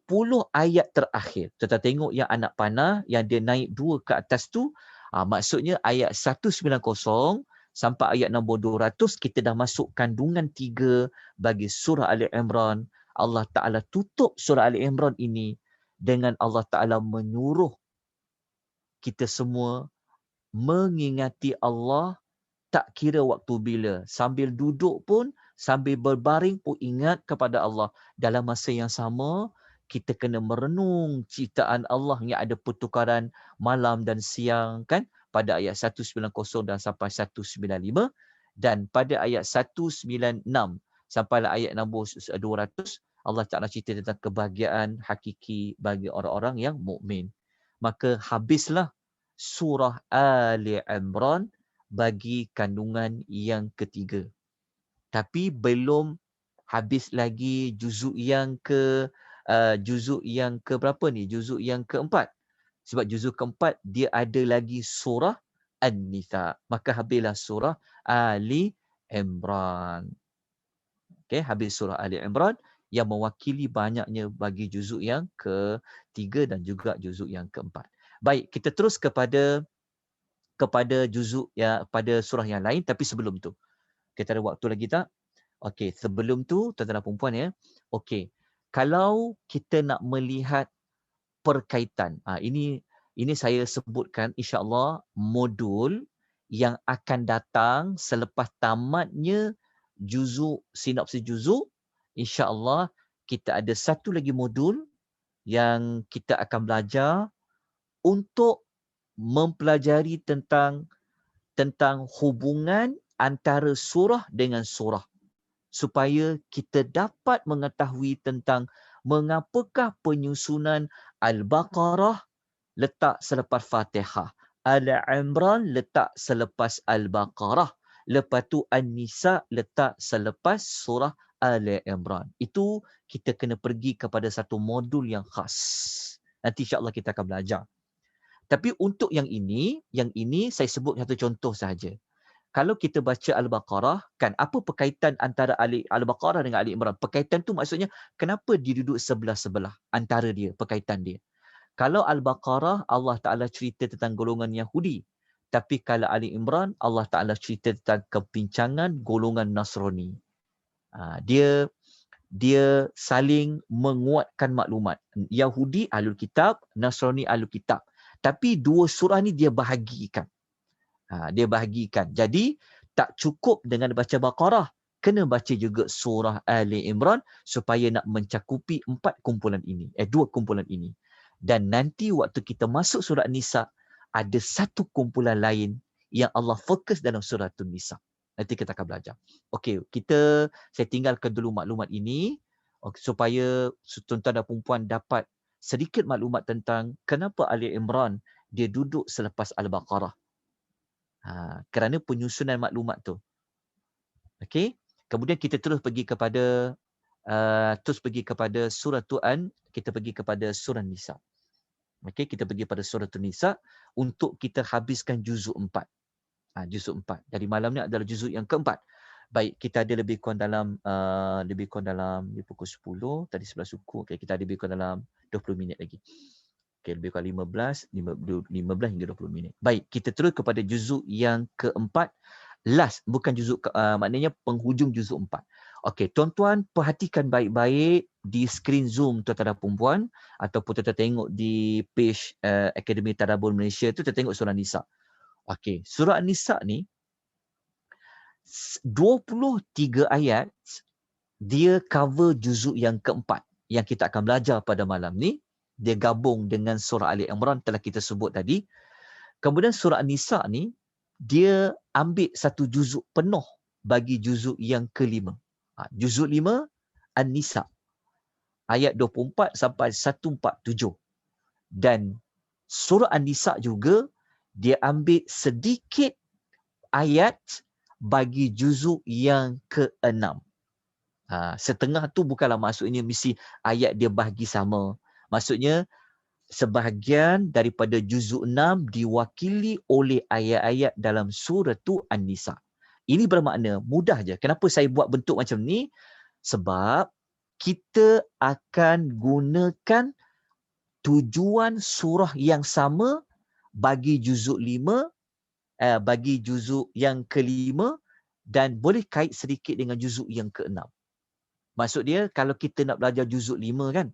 ayat terakhir, kita tengok yang anak panah yang dia naik 2 ke atas tu, maksudnya ayat 190 sampai ayat nombor 200 kita dah masuk kandungan 3 bagi surah Ali Imran. Allah Ta'ala tutup surah Ali Imran ini dengan Allah Ta'ala menyuruh kita semua mengingati Allah tak kira waktu bila. Sambil duduk pun, sambil berbaring pun ingat kepada Allah. Dalam masa yang sama, kita kena merenung ciptaan Allah yang ada pertukaran malam dan siang, kan? Pada ayat 190 dan sampai 195. Dan pada ayat 196 sampai ayat nombor 200, Allah Ta'ala cerita tentang kebahagiaan hakiki bagi orang-orang yang mukmin. Maka habislah surah Ali Imran bagi kandungan yang ketiga. Tapi belum habis lagi juzuk yang ke berapa ni? Juzuk yang keempat. Sebab juzuk keempat dia ada lagi surah An-Nisa. Maka habislah surah Ali Imran. Okey, habis surah Ali Imran yang mewakili banyaknya bagi juzuk yang ketiga dan juga juzuk yang keempat. Baik, kita terus kepada juzuk ya, pada surah yang lain. Tapi sebelum tu, kita ada waktu lagi tak? Okey, sebelum tu tuan-tuan dan puan ya. Okey, kalau kita nak melihat perkaitan, ini saya sebutkan insya-Allah modul yang akan datang selepas tamatnya juzuk, sinopsis juzuk. Insya-Allah kita ada satu lagi modul yang kita akan belajar untuk mempelajari tentang hubungan antara surah dengan surah, supaya kita dapat mengetahui tentang mengapakah penyusunan Al-Baqarah letak selepas Fatihah, Al-Imran letak selepas Al-Baqarah, lepas tu An-Nisa letak selepas surah Ali Imran. Itu kita kena pergi kepada satu modul yang khas. Nanti insya-Allah kita akan belajar. Tapi untuk yang ini saya sebut satu contoh sahaja. Kalau kita baca Al-Baqarah, kan apa perkaitan antara Al-Baqarah dengan Ali Imran? Perkaitan tu maksudnya kenapa dia duduk sebelah-sebelah antara dia, perkaitan dia. Kalau Al-Baqarah, Allah Ta'ala cerita tentang golongan Yahudi. Tapi kalau Ali Imran, Allah Ta'ala cerita tentang kepincangan golongan Nasrani. Dia saling menguatkan maklumat. Yahudi Ahlul Kitab, Nasrani Ahlul Kitab. Tapi dua surah ni dia bahagikan. Dia bahagikan. Jadi tak cukup dengan baca Baqarah. kena baca juga surah Ali Imran supaya nak mencakupi 4 kumpulan ini, 2 kumpulan ini. Dan nanti waktu kita masuk surah Nisa, ada satu kumpulan lain yang Allah fokus dalam surah Nisa. Nanti kita akan belajar. Okey, saya tinggalkan dulu maklumat ini supaya tuan-tuan dan puan dapat sedikit maklumat tentang kenapa Ali Imran dia duduk selepas Al-Baqarah. Kerana penyusunan maklumat tu. Okey. Kemudian kita terus pergi kepada surah Tuhan, kita pergi kepada surah Nisa. Okey, kita pergi pada surah Nisa untuk kita habiskan juzuk 4. Juzuk 4. Jadi malam ni adalah juzuk yang keempat. Baik, kita ada lebih kurang dalam di pukul 10, tadi 11 suku. Okey, kita ada lebih kurang dalam 20 minit lagi. Okey, lebih kurang 15 hingga 20 minit. Baik, kita terus kepada juzuk yang keempat. Last, bukan juzuk, maknanya penghujung juzuk 4. Okey, tuan-tuan perhatikan baik-baik di skrin Zoom tuan-tuan dan puan-puan ataupun tuan-tuan tengok di page Akademi Tadabbur Malaysia tu, tuan tengok surah Nisa. Okey, surah Nisa ni 23 ayat dia cover juzuk yang keempat yang kita akan belajar pada malam ni. Dia gabung dengan surah Ali Imran telah kita sebut tadi. Kemudian surah Nisa ni dia ambil satu juzuk penuh bagi juzuk yang kelima. Juzuk 5 An-Nisa ayat 24 sampai 147. Dan surah An-Nisa juga dia ambil sedikit ayat bagi juzuk yang ke-6. Setengah tu bukanlah maksudnya mesti ayat dia bahagi sama. Maksudnya sebahagian daripada juzuk 6 diwakili oleh ayat-ayat dalam surah tu An-Nisa. Ini bermakna mudah je. Kenapa saya buat bentuk macam ni? Sebab kita akan gunakan tujuan surah yang sama bagi juzuk 5, bagi juzuk yang kelima dan boleh kait sedikit dengan juzuk yang ke-6. Maksud dia kalau kita nak belajar juzuk 5 kan,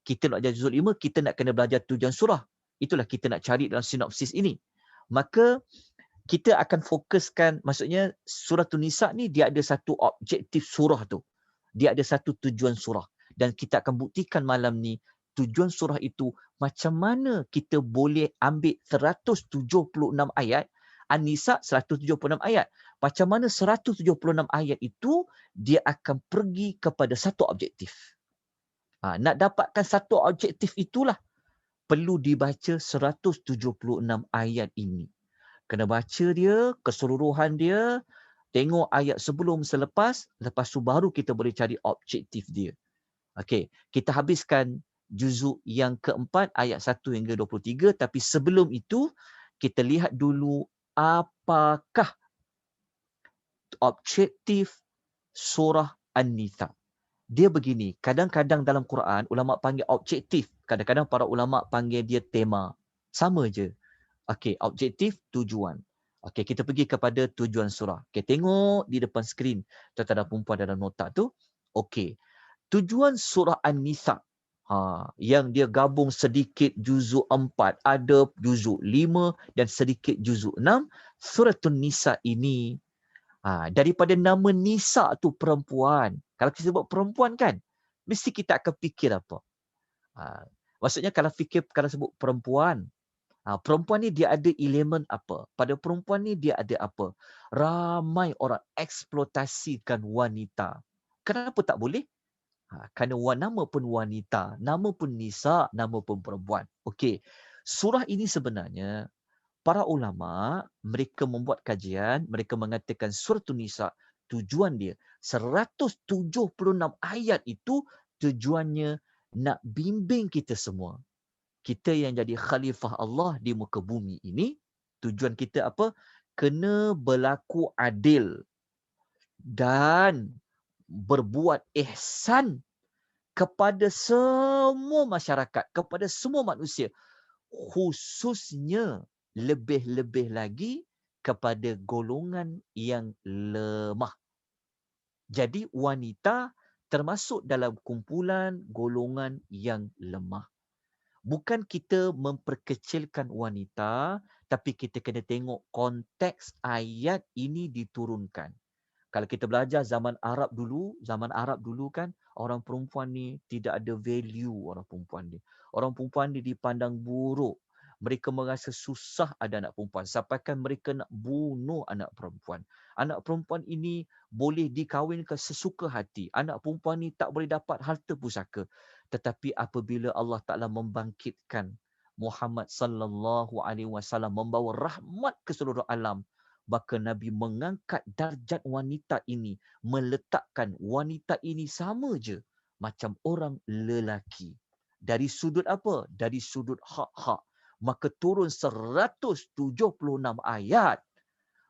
kita nak belajar juzuk 5, kita nak kena belajar tujuan surah. Itulah kita nak cari dalam sinopsis ini. Maka kita akan fokuskan, maksudnya surah Nisa ni dia ada satu objektif surah tu. Dia ada satu tujuan surah. Dan kita akan buktikan malam ni tujuan surah itu macam mana kita boleh ambil 176 ayat, An-Nisa 176 ayat. Macam mana 176 ayat itu dia akan pergi kepada satu objektif. Nak dapatkan satu objektif itulah perlu dibaca 176 ayat ini. Kena baca dia, keseluruhan dia, tengok ayat sebelum selepas, lepas tu baru kita boleh cari objektif dia. Okey, kita habiskan juzuk yang keempat ayat 1 hingga 23, tapi sebelum itu kita lihat dulu apakah objektif surah An-Nisa. Dia begini, kadang-kadang dalam Quran ulama panggil objektif, kadang-kadang para ulama panggil dia tema. Sama je. Okey, objektif, tujuan. Okey, kita pergi kepada tujuan surah. Okey, tengok di depan skrin tuan-tuan dan puan-puan dalam nota tu. Okey, tujuan surah An-Nisa yang dia gabung sedikit juzuk 4, ada juzuk 5 dan sedikit juzuk 6. Surah Nisa ini daripada nama Nisa tu perempuan. Kalau kita sebut perempuan kan, mesti kita akan fikir apa? Maksudnya kalau sebut perempuan, perempuan ni dia ada elemen apa? Pada perempuan ni dia ada apa? Ramai orang eksploitasikan wanita. Kenapa tak boleh? Kerana nama pun wanita, nama pun Nisa, nama pun perempuan. Okey, surah ini sebenarnya para ulama, mereka membuat kajian, mereka mengatakan surah Nisa, tujuan dia 176 ayat itu tujuannya nak bimbing kita semua. Kita yang jadi khalifah Allah di muka bumi ini, tujuan kita apa? Kena berlaku adil dan berbuat ihsan kepada semua masyarakat, kepada semua manusia. Khususnya lebih-lebih lagi kepada golongan yang lemah. Jadi wanita termasuk dalam kumpulan golongan yang lemah. Bukan kita memperkecilkan wanita, tapi kita kena tengok konteks ayat ini diturunkan. Kalau kita belajar zaman Arab dulu kan orang perempuan ni tidak ada value orang perempuan ni. Orang perempuan ni dipandang buruk. Mereka merasa susah ada anak perempuan. Sampaikan mereka nak bunuh anak perempuan. Anak perempuan ini boleh dikahwinkan sesuka hati. Anak perempuan ni tak boleh dapat harta pusaka. Tetapi apabila Allah Ta'ala membangkitkan Muhammad sallallahu alaihi wasallam membawa rahmat ke seluruh alam, maka Nabi mengangkat darjat wanita ini, meletakkan wanita ini sama je macam orang lelaki. Dari sudut apa? Dari sudut hak-hak. Maka turun 176 ayat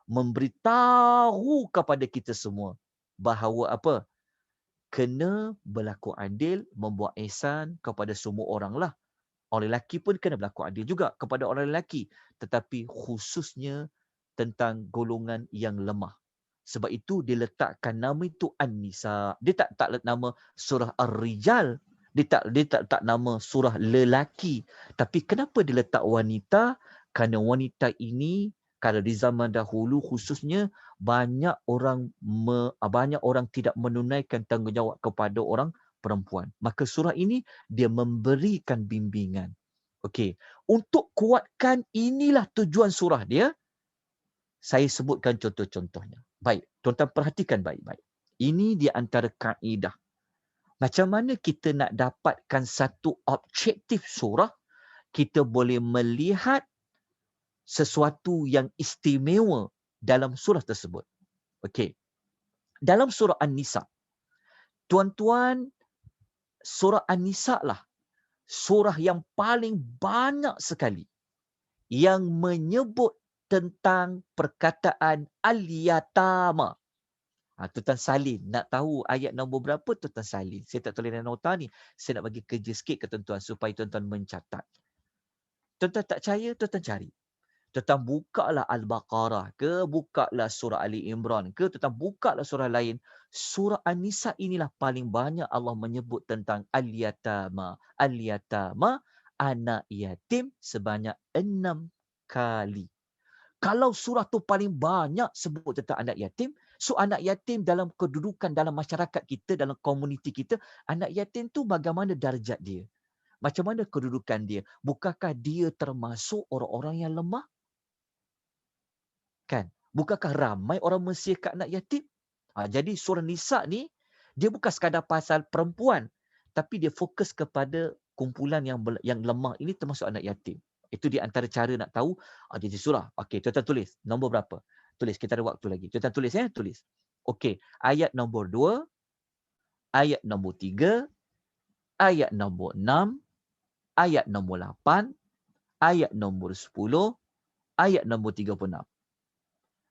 memberitahu kepada kita semua bahawa apa? Kena berlaku adil, membuat ihsan kepada semua orang lah. Orang lelaki pun kena berlaku adil juga kepada orang lelaki. Tetapi khususnya tentang golongan yang lemah. Sebab itu dia letakkan nama itu An-Nisa. Dia tak nama surah Ar-Rijal. Dia tak letak nama surah lelaki. Tapi kenapa dia letak wanita? Kerana wanita ini kalau di zaman dahulu khususnya banyak orang tidak menunaikan tanggungjawab kepada orang perempuan. Maka surah ini dia memberikan bimbingan. Okey, untuk kuatkan inilah tujuan surah dia. Saya sebutkan contoh-contohnya. Baik, tuan-tuan perhatikan baik-baik. Ini di antara kaedah. Macam mana kita nak dapatkan satu objektif surah, kita boleh melihat sesuatu yang istimewa dalam surah tersebut. Okey. Dalam surah An-Nisa, tuan-tuan, surah An-Nisa lah surah yang paling banyak sekali yang menyebut tentang perkataan al-yatama. Tuan-tuan salin. Nak tahu ayat nombor berapa, tuan-tuan salin. Saya tak tulis dalam nota ni. Saya nak bagi kerja sikit ke tuan-tuan supaya tuan-tuan mencatat. Tuan-tuan tak percaya, tuan-tuan cari. Tuan-tuan bukalah Al-Baqarah ke, bukalah surah Ali Imran ke, tuan-tuan bukalah surah lain. Surah An-Nisa inilah paling banyak Allah menyebut tentang al-yatama. Al-yatama, anak yatim sebanyak 6 kali. Kalau surah tu paling banyak sebut tentang anak yatim, so anak yatim dalam kedudukan dalam masyarakat kita, dalam komuniti kita, anak yatim tu bagaimana darjat dia? Macam mana kedudukan dia? Bukankah dia termasuk orang-orang yang lemah? Kan? Bukankah ramai orang mensiasat anak yatim? Jadi surah Nisa ni, dia bukan sekadar pasal perempuan, tapi dia fokus kepada kumpulan yang lemah ini termasuk anak yatim. Itu di antara cara nak tahu jadi surah. Okey, tuan-tuan tulis. Nombor berapa? Tulis, kita ada waktu lagi. Tuan-tuan tulis ya, tulis. Okey, ayat nombor 2, ayat nombor 3, ayat nombor 6, ayat nombor 8, ayat nombor 10, ayat nombor 36.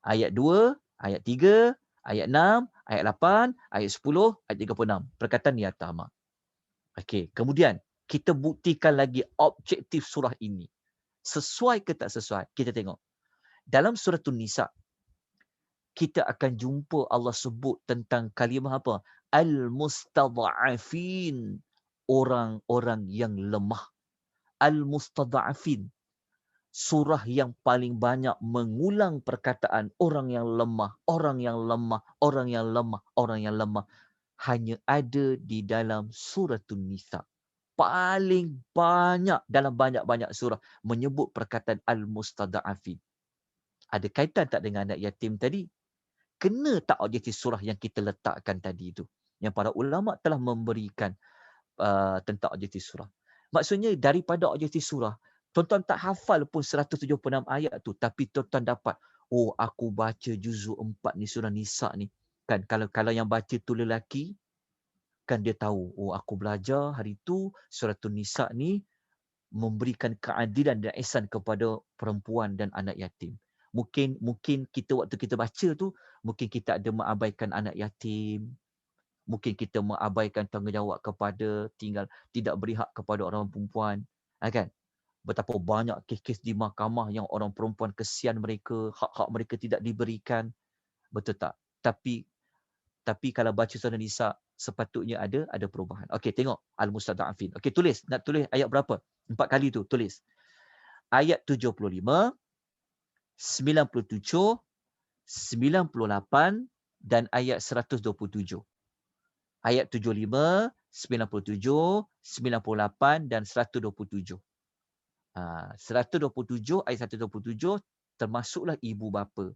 Ayat 2, ayat 3, ayat 6, ayat 8, ayat 10, ayat 36. Perkataan yatama. Okey, kemudian kita buktikan lagi objektif surah ini. Sesuai ke tak sesuai? Kita tengok. Dalam surah An-Nisa, kita akan jumpa Allah sebut tentang kalimah apa? Al-mustadha'afin. Orang-orang yang lemah. Al-mustadha'afin. Surah yang paling banyak mengulang perkataan orang yang lemah, orang yang lemah, orang yang lemah, orang yang lemah. Hanya ada di dalam surah An-Nisa. Paling banyak dalam banyak-banyak surah menyebut perkataan al-mustada'afin. Ada kaitan tak dengan anak yatim tadi? Kena tak objektif surah yang kita letakkan tadi itu? Yang para ulama telah memberikan tentang objektif surah. Maksudnya daripada objektif surah, tuan-tuan tak hafal pun 176 ayat tu, tapi tuan-tuan dapat, oh aku baca juzuk 4 ni surah Nisa ni. Kan kalau yang baca tu lelaki, kan dia tahu, oh aku belajar hari tu surah Nisa ni memberikan keadilan dan ihsan kepada perempuan dan anak yatim. Mungkin kita waktu kita baca tu, mungkin kita ada mengabaikan anak yatim, mungkin kita mengabaikan tanggungjawab kepada tidak beri hak kepada orang perempuan. Kan? Betapa banyak kes-kes di mahkamah yang orang perempuan kesian mereka, hak-hak mereka tidak diberikan. Betul tak? Tapi kalau baca surah Nisa, sepatutnya ada perubahan. Okey, tengok Al-Mustada'afin. Okey, tulis. Nak tulis ayat berapa? 4 kali tu, tulis. Ayat 75, 97, 98, dan ayat 127. Ayat 75, 97, 98 dan 127. 127 ayat 127 termasuklah ibu bapa.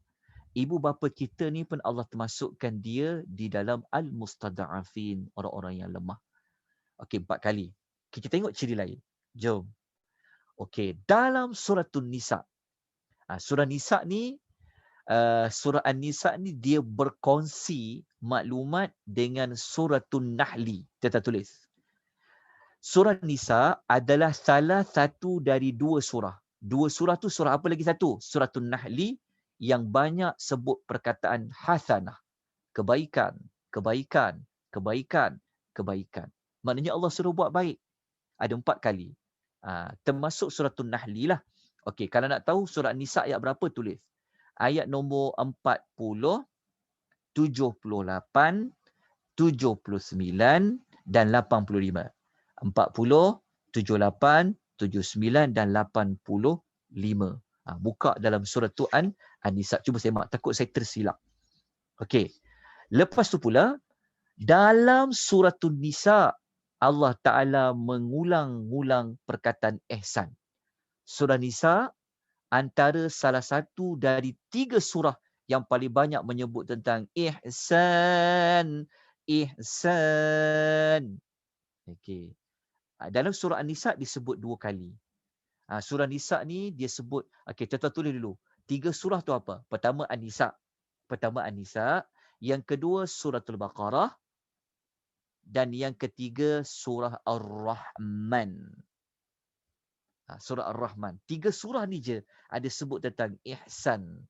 Ibu bapa kita ni pun Allah termasukkan dia di dalam al-mustada'afin, orang-orang yang lemah. Okey, 4 kali. Kita tengok ciri lain. Jom. Okey, dalam surah An-Nisa. Surah Nisa ni, surah An-Nisa ni dia berkongsi maklumat dengan surah An-Nahli. Kita tulis. Surah Nisa adalah salah satu dari 2 surah. 2 surah tu surah apa lagi satu? Surah An-Nahli yang banyak sebut perkataan hasanah. Kebaikan, kebaikan, kebaikan, kebaikan. Maknanya Allah suruh buat baik. Ada 4 kali. Termasuk surah An-Nahli lah. Okey, kalau nak tahu surah Nisa ayat berapa, tulis. Ayat nombor 40, 78, 79 dan 85. 40, 78, 79 dan 85. Buka dalam surah Tuhan An-Nisa. Cuba semak, takut saya tersilap. Okey. Lepas tu pula, dalam surah An-Nisa, Allah Ta'ala mengulang-ulang perkataan ihsan. Surah Nisa antara salah satu dari 3 surah yang paling banyak menyebut tentang ihsan. Ihsan. Okey. Dalam surah An-Nisa disebut 2 kali. Surah Nisa ni dia sebut, okey, tuan-tuan tulis dulu. 3 surah tu apa? Pertama An-Nisa. Yang kedua Suratul Baqarah. Dan yang ketiga surah Ar-Rahman. Surah Ar-Rahman. 3 surah ni je ada sebut tentang ihsan.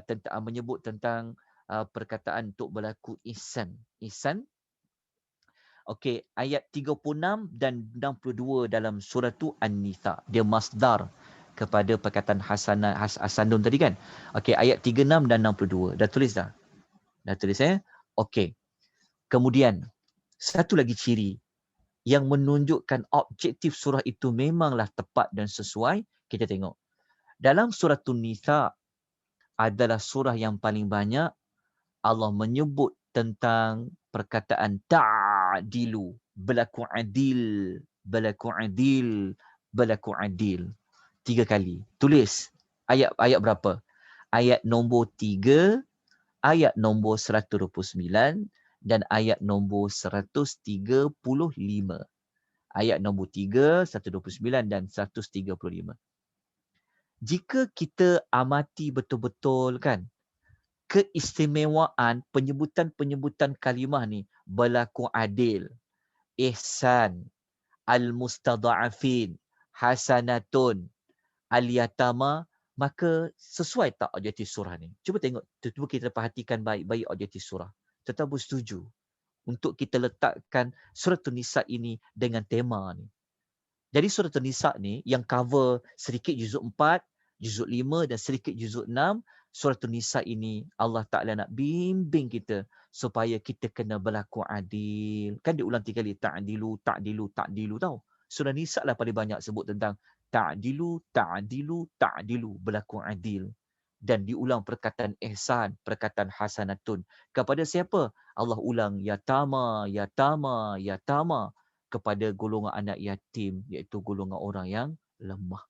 Tentang menyebut tentang perkataan untuk berlaku ihsan. Ihsan. Okey, ayat 36 dan 62 dalam surah tu An-Nisa. Dia masdar kepada perkataan hasanun tadi kan. Okey, ayat 36 dan 62. Dah tulis dah? Dah tulis Okey. Kemudian satu lagi ciri yang menunjukkan objektif surah itu memanglah tepat dan sesuai. Kita tengok. Dalam surah An-Nisa adalah surah yang paling banyak Allah menyebut tentang perkataan ta'dilu. Berlaku adil. Berlaku adil. Berlaku adil. 3 kali. Tulis. Ayat berapa? Ayat nombor 3, ayat nombor 129 dan ayat nombor 135. Ayat nombor 3, 129 dan 135. Jika kita amati betul-betul kan, keistimewaan penyebutan-penyebutan kalimah ni, berlaku adil, ihsan, al-mustada'afin, hasanatun, al-yatama, maka sesuai tak objektif surah ni? Cuba tengok, cuba kita perhatikan baik-baik objektif surah. Tetap bersetuju untuk kita letakkan surah An-Nisa ini dengan tema ni. Jadi surah An-Nisa ni yang cover sedikit juzuk 4, juzuk 5 dan sedikit juzuk 6, surah An-Nisa ini Allah Ta'ala nak bimbing kita supaya kita kena berlaku adil. Kan dia ulang 3 kali, ta'dilu, ta'dilu, ta'dilu tau. Surah Nisa lah paling banyak sebut tentang ta'dilu, ta'dilu, ta'dilu, berlaku adil. Dan diulang perkataan ihsan, perkataan hasanatun. Kepada siapa? Allah ulang yatama, yatama, yatama. Kepada golongan anak yatim, iaitu golongan orang yang lemah.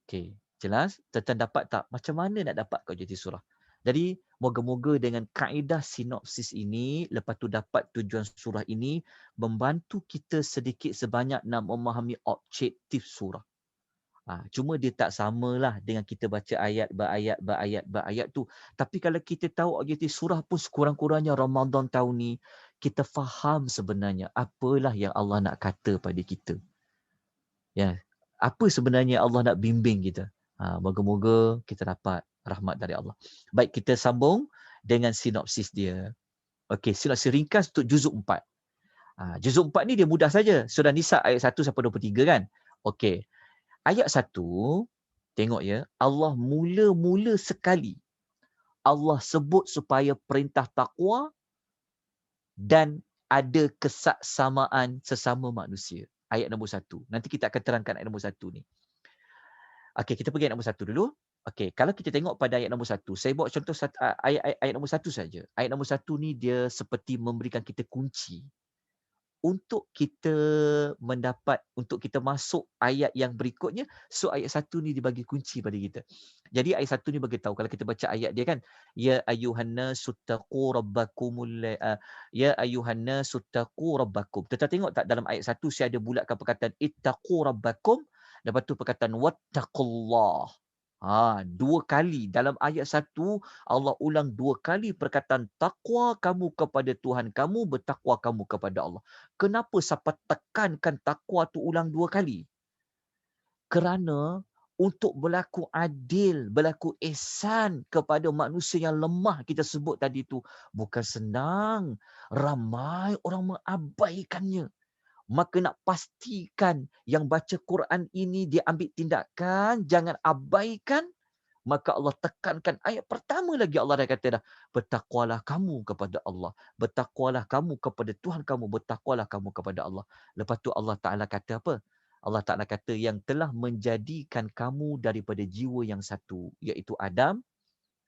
Okey, jelas? Tuan-tuan dapat tak? Macam mana nak dapat objektif surah? Jadi, moga-moga dengan kaedah sinopsis ini, lepas tu dapat tujuan surah ini, membantu kita sedikit sebanyak nak memahami objektif surah. Cuma dia tak samalah dengan kita baca ayat berayat tu. Tapi kalau kita tahu objektif surah pun sekurang-kurangnya Ramadan tahun ni, kita faham sebenarnya apalah yang Allah nak kata pada kita. Ya, apa sebenarnya Allah nak bimbing kita. Moga-moga kita dapat rahmat dari Allah. Baik, kita sambung dengan sinopsis dia. Okey, sinopsis ringkas untuk juzuk 4. Juzuk 4 ni dia mudah saja. Surah Nisa ayat 1 sampai 23 kan. Okey. Ayat 1, tengok ya, Allah mula-mula sekali Allah sebut supaya perintah takwa dan ada kesaksamaan sesama manusia. Ayat nombor 1. Nanti kita akan terangkan ayat nombor 1 ni. Okey, kita pergi ayat nombor 1 dulu. Okey, kalau kita tengok pada ayat nombor 1, saya bawa contoh ayat nombor 1 saja. Ayat nombor 1 ni dia seperti memberikan kita kunci untuk kita untuk kita masuk ayat yang berikutnya. So ayat 1 ni dibagi kunci pada kita. Jadi ayat 1 ni bagi tahu, kalau kita baca ayat dia kan, ya ayyuhannasu taqu rabbakumul ya ayyuhannasu taqu rabbakum. Kita tengok tak dalam ayat 1 saya ada bulatkan perkataan ittaqu rabbakum, lepas tu perkataan wattaqullah. Dua kali dalam ayat 1 Allah ulang dua kali perkataan takwa kamu kepada Tuhan kamu, bertakwa kamu kepada Allah. Kenapa siapa tekankan takwa tu ulang dua kali? Kerana untuk berlaku adil, berlaku ihsan kepada manusia yang lemah kita sebut tadi tu bukan senang. Ramai orang mengabaikannya. Maka nak pastikan yang baca Quran ini dia ambil tindakan, jangan abaikan. Maka Allah tekankan ayat pertama lagi, Allah dah kata dah, bertakwalah kamu kepada Allah. Bertakwalah kamu kepada Tuhan kamu. Bertakwalah kamu kepada Allah. Lepas tu Allah Ta'ala kata apa? Allah Ta'ala kata yang telah menjadikan kamu daripada jiwa yang satu, iaitu Adam,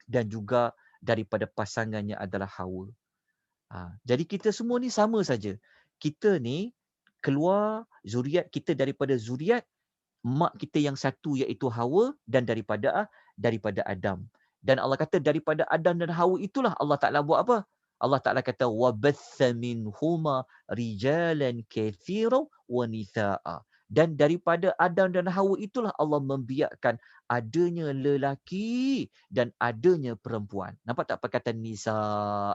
dan juga daripada pasangannya adalah Hawa. Jadi kita semua ni sama saja. Kita ni keluar zuriat kita daripada zuriat mak kita yang satu iaitu Hawa, dan daripada Adam. Dan Allah kata daripada Adam dan Hawa itulah Allah Ta'ala buat apa? Allah Ta'ala kata wabatha minhuma rijalan katsiran wa nisaa. Dan daripada Adam dan Hawa itulah Allah membiarkan adanya lelaki dan adanya perempuan. Nampak tak perkataan nisa?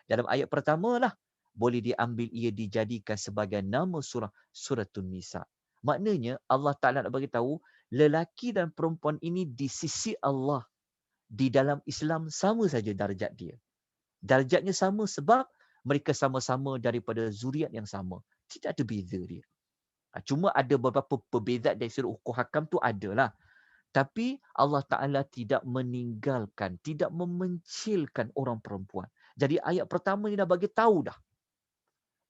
Dalam ayat pertama lah boleh diambil ia dijadikan sebagai nama suratun Nisa. Maknanya Allah Ta'ala nak bagi tahu lelaki dan perempuan ini di sisi Allah di dalam Islam sama saja darjat dia. Darjatnya sama sebab mereka sama-sama daripada zuriat yang sama. Tidak ada beza dia. Cuma ada beberapa perbezaan dari sudut hukum hakam tu adalah. Tapi Allah Ta'ala tidak meninggalkan, tidak memencilkan orang perempuan. Jadi ayat pertama ni dah bagi tahu dah.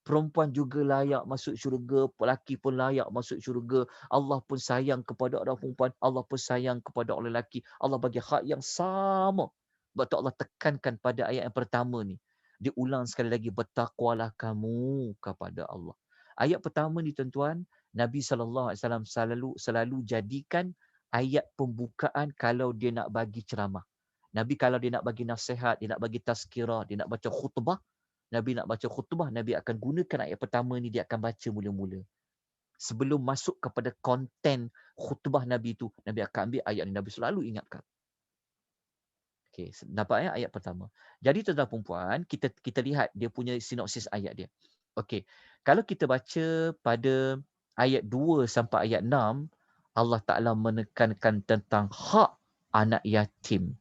Perempuan juga layak masuk syurga, lelaki pun layak masuk syurga. Allah pun sayang kepada orang perempuan, Allah pun sayang kepada orang lelaki. Allah bagi hak yang sama. Sebab tu Allah tekankan pada ayat yang pertama ni. Diulang sekali lagi, bertakwalah kamu kepada Allah. Ayat pertama ni tuan-tuan, Nabi SAW selalu jadikan ayat pembukaan kalau dia nak bagi ceramah. Nabi kalau dia nak bagi nasihat, dia nak bagi tazkirah, dia nak baca khutbah, Nabi nak baca khutbah, Nabi akan gunakan ayat pertama ni, dia akan baca mula-mula. Sebelum masuk kepada konten khutbah Nabi tu, Nabi akan ambil ayat ni, Nabi selalu ingatkan. Okey, nampak ayat pertama. Jadi tuan-tuan perempuan, kita lihat dia punya sinopsis ayat dia. Okey, kalau kita baca pada ayat 2 sampai ayat 6, Allah Ta'ala menekankan tentang hak anak yatim.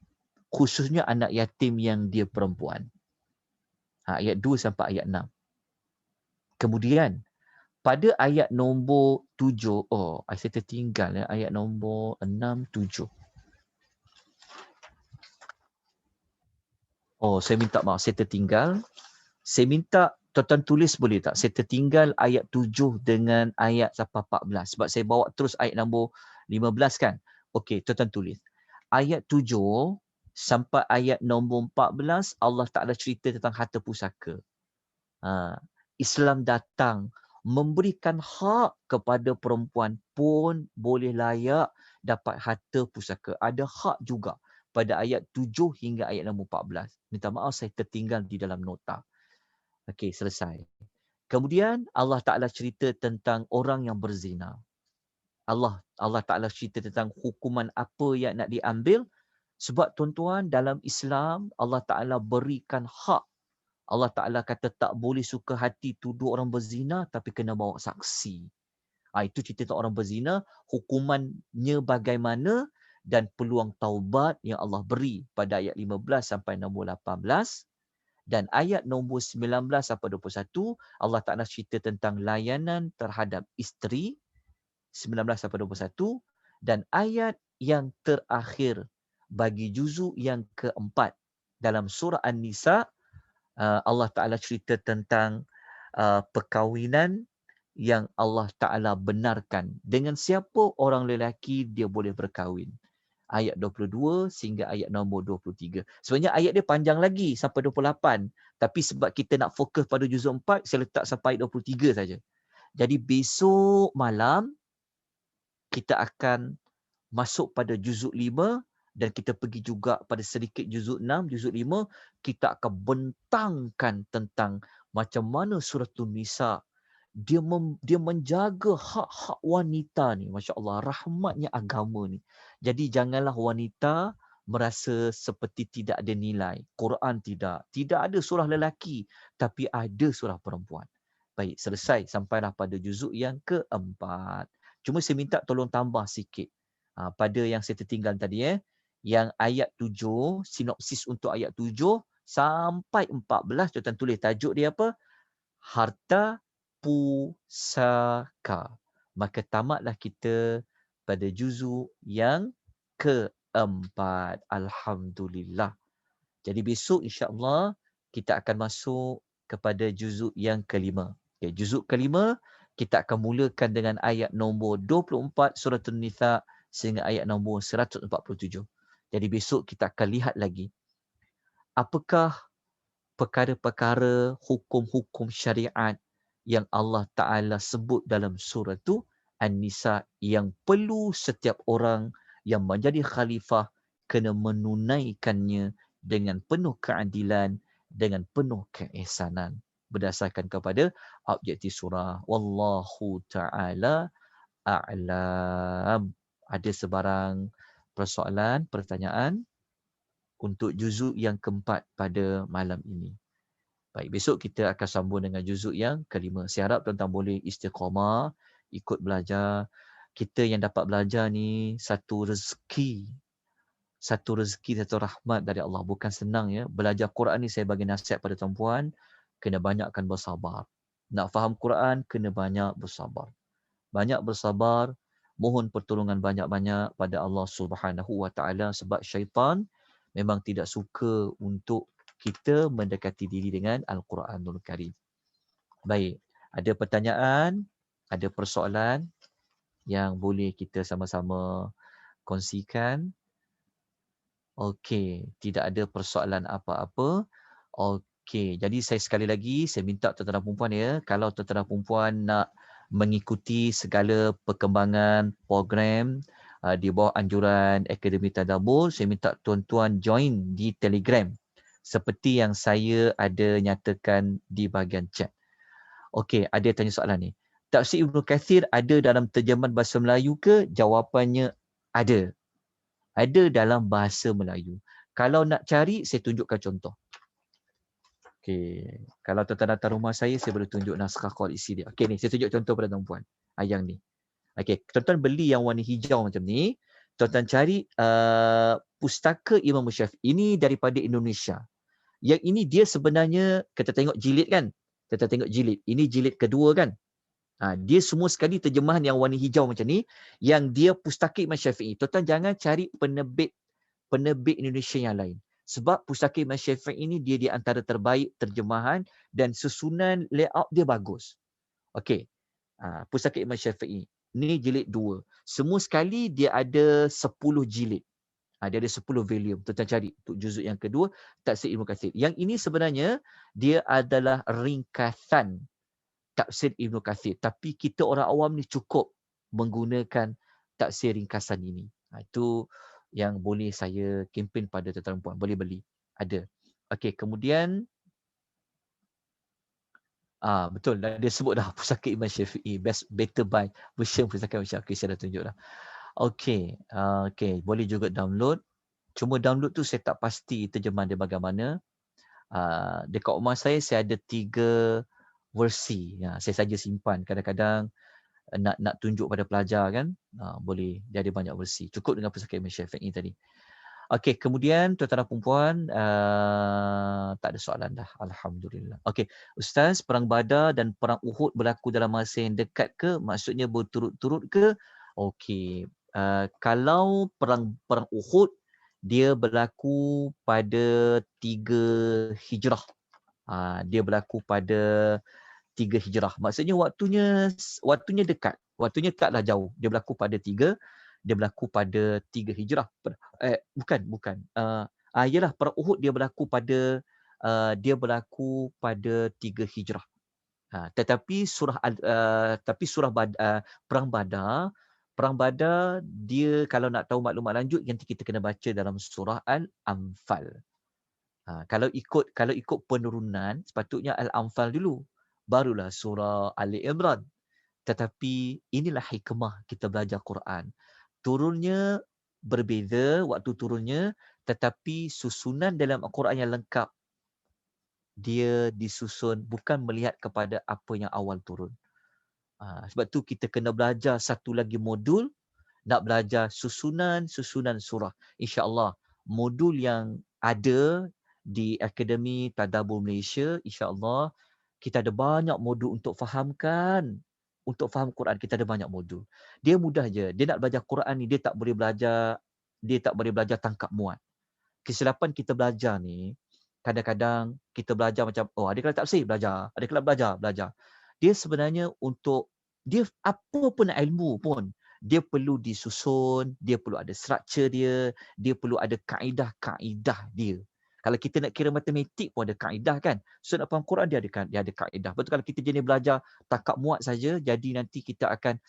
Khususnya anak yatim yang dia perempuan. Ayat 2 sampai ayat 6. Kemudian, pada ayat nombor 7, saya tertinggal ayat nombor 6, 7. Saya minta maaf, saya tertinggal. Saya minta tuan-tuan tulis boleh tak? Saya tertinggal ayat 7 dengan ayat sampai 14. Sebab saya bawa terus ayat nombor 15 kan? Okey, tuan-tuan tulis. Ayat 7 sampai ayat nombor 14, Allah Ta'ala cerita tentang harta pusaka. Islam datang memberikan hak kepada perempuan pun boleh layak dapat harta pusaka. Ada hak juga pada ayat 7 hingga ayat nombor 14. Minta maaf saya tertinggal di dalam nota. Okey, selesai. Kemudian Allah Ta'ala cerita tentang orang yang berzina. Allah Ta'ala cerita tentang hukuman apa yang nak diambil. Sebab tuan-tuan dalam Islam Allah Ta'ala berikan hak. Allah Ta'ala kata tak boleh suka hati tuduh orang berzina tapi kena bawa saksi. Itu cerita tentang orang berzina, hukumannya bagaimana dan peluang taubat yang Allah beri pada ayat 15 sampai nombor 18. Dan ayat nombor 19 sampai 21, Allah Ta'ala cerita tentang layanan terhadap isteri, 19 sampai 21. Dan ayat yang terakhir bagi juzuk yang keempat dalam surah An-Nisa, Allah Ta'ala cerita tentang perkahwinan yang Allah Ta'ala benarkan. Dengan siapa orang lelaki dia boleh berkahwin. ayat 22 sehingga ayat nombor 23. Sebenarnya ayat dia panjang lagi sampai 28. Tapi sebab kita nak fokus pada juzuk 4, saya letak sampai ayat 23 saja. Jadi besok malam kita akan masuk pada juzuk 5 dan kita pergi juga pada sedikit juzuk 6, juzuk 5, kita akan bentangkan tentang macam mana suratul Nisa dia menjaga hak-hak wanita ni. Masya Allah, rahmatnya agama ni. Jadi janganlah wanita merasa seperti tidak ada nilai. Quran tidak. Tidak ada surah lelaki, tapi ada surah perempuan. Baik, selesai sampailah pada juzuk yang keempat. Cuma saya minta tolong tambah sikit. Pada yang saya tertinggal tadi. Yang ayat 7, sinopsis untuk ayat 7 sampai 14, tuan tulis tajuk dia apa? Harta pusaka. Maka tamatlah kita pada juzuk yang keempat. Alhamdulillah. Jadi besok insya-Allah kita akan masuk kepada juzuk yang kelima. Okay, juzuk kelima kita akan mulakan dengan ayat nombor 24 surah An-Nisa sehingga ayat nombor 147. Jadi besok kita akan lihat lagi apakah perkara-perkara hukum-hukum syariat yang Allah Ta'ala sebut dalam surah tu An-Nisa yang perlu setiap orang yang menjadi khalifah kena menunaikannya dengan penuh keadilan, dengan penuh keihsanan berdasarkan kepada objektif surah. Wallahu Ta'ala a'lam. Ada sebarang persoalan, pertanyaan untuk juzuk yang keempat pada malam ini. Baik, besok kita akan sambung dengan juzuk yang kelima. Saya harap tuan-tuan boleh istiqamah, ikut belajar. Kita yang dapat belajar ni satu rezeki, satu rahmat dari Allah. Bukan senang ya. Belajar Quran ni saya bagi nasihat pada tuan-puan, kena banyakkan bersabar. Nak faham Quran, kena banyak bersabar. Banyak bersabar, mohon pertolongan banyak-banyak pada Allah Subhanahu Wa Taala sebab syaitan memang tidak suka untuk kita mendekati diri dengan Al-Quranul Karim. Baik, ada pertanyaan, ada persoalan yang boleh kita sama-sama kongsikan. Okey, tidak ada persoalan apa-apa. Okey, jadi saya sekali lagi, saya minta tuan-tuan dan perempuan ya, kalau tuan-tuan dan perempuan nak mengikuti segala perkembangan program di bawah anjuran Akademi Tadabbur, saya minta tuan-tuan join di Telegram seperti yang saya ada nyatakan di bahagian chat. Okey, ada tanya soalan ni. Tafsir Ibnu Katsir ada dalam terjemahan bahasa Melayu ke? Jawapannya ada. Ada dalam bahasa Melayu. Kalau nak cari, saya tunjukkan contoh. Okey, kalau tuan-tuan datang rumah saya boleh tunjuk naskah koleksi dia. Okey ni, saya tunjuk contoh pada tuan-puan. Yang ni. Okey, tuan-tuan beli yang warna hijau macam ni, tuan-tuan cari pustaka Imam Syafi'i ini daripada Indonesia. Yang ini dia sebenarnya, kita tengok jilid kan? Kita tengok jilid. Ini jilid kedua kan? Dia semua sekali terjemahan yang warna hijau macam ni, yang dia pustaka Imam Syafi'i. Tuan-tuan jangan cari penerbit Indonesia yang lain. Sebab pustaka Imam Syafi'i ini dia di antara terbaik terjemahan dan susunan layout dia bagus. Okey. Pustaka Imam Syafi'i. Ni jilid 2. Semua sekali dia ada 10 jilid. Dia ada 10 volume. Tuan-tuan cari untuk juzuk yang kedua, Tafsir Ibnu Katsir. Yang ini sebenarnya dia adalah ringkasan Tafsir Ibnu Katsir. Tapi kita orang awam ni cukup menggunakan tafsir ringkasan ini. Itu yang boleh saya kempen pada tuan-tuan puan. Boleh beli. Ada. Okey, kemudian betul dia sebut dah pusaka Imam Syafi'i better buy version pusaka Imam Syafi'i. Saya dah tunjuk dah. Okey, okey, boleh juga download. Cuma download tu saya tak pasti terjemahan dia bagaimana. Dekat rumah saya ada 3 versi. Saya saja simpan. Kadang-kadang nak tunjuk pada pelajar kan, boleh. Dia ada banyak versi. Cukup dengan pusaka Imam Syafi'i tadi. Okey, kemudian tuan-tuan dan puan, tak ada soalan dah. Alhamdulillah. Okey, Ustaz, perang Badar dan perang Uhud berlaku dalam masa yang dekat ke? Maksudnya berturut-turut ke? Okey, kalau perang Uhud dia berlaku pada 3 Hijrah. Dia berlaku pada 3 Hijrah. Maksudnya waktunya dekat. Waktunya taklah jauh. Dia berlaku pada 3 dia berlaku pada 3 Hijrah. Bukan. Yalah, perang Uhud dia berlaku pada 3 Hijrah. Tetapi perang Badar dia, kalau nak tahu maklumat lanjut nanti kita kena baca dalam surah Al-Anfal. Kalau ikut penurunan sepatutnya Al-Anfal dulu, barulah surah Ali Imran. Tetapi inilah hikmah kita belajar Quran. Turunnya berbeza waktu turunnya, tetapi susunan dalam Al-Quran yang lengkap dia disusun bukan melihat kepada apa yang awal turun. Sebab tu kita kena belajar satu lagi modul, nak belajar susunan surah. InsyaAllah modul yang ada di Akademi Tadabbur Malaysia, insyaAllah kita ada banyak modul untuk faham Quran. Kita ada banyak modul. Dia mudah je. Dia nak belajar Quran ni, dia tak boleh belajar tangkap muat. Kesilapan kita belajar ni, kadang-kadang kita belajar macam, ada kelas tafsir, belajar. Ada kelas belajar. Dia sebenarnya dia apa pun ilmu pun, dia perlu disusun, dia perlu ada struktur dia perlu ada kaedah-kaedah dia. Kalau kita nak kira matematik pun ada kaedah kan. So nak faham Quran dia ada kaedah. Betul, kalau kita jenis belajar tangkap muat saja, jadi nanti kita akan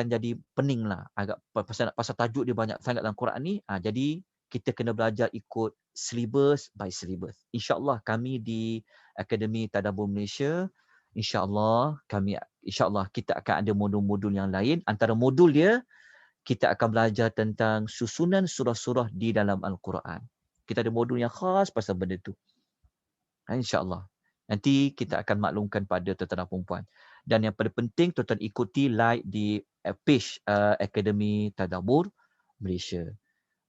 jadi pening lah. Agak pasal tajuk dia banyak sangat dalam Quran ni. Jadi kita kena belajar ikut syllabus by syllabus. InsyaAllah kami di Akademi Tadabbur Malaysia, InsyaAllah kita akan ada modul-modul yang lain. Antara modul dia, kita akan belajar tentang susunan surah-surah di dalam Al-Quran. Kita ada modul yang khas pasal benda tu. InsyaAllah. Nanti kita akan maklumkan pada tuan-tuan dan puan-puan. Dan yang paling penting, tuan-tuan ikuti like di page Akademi Tadabbur Malaysia.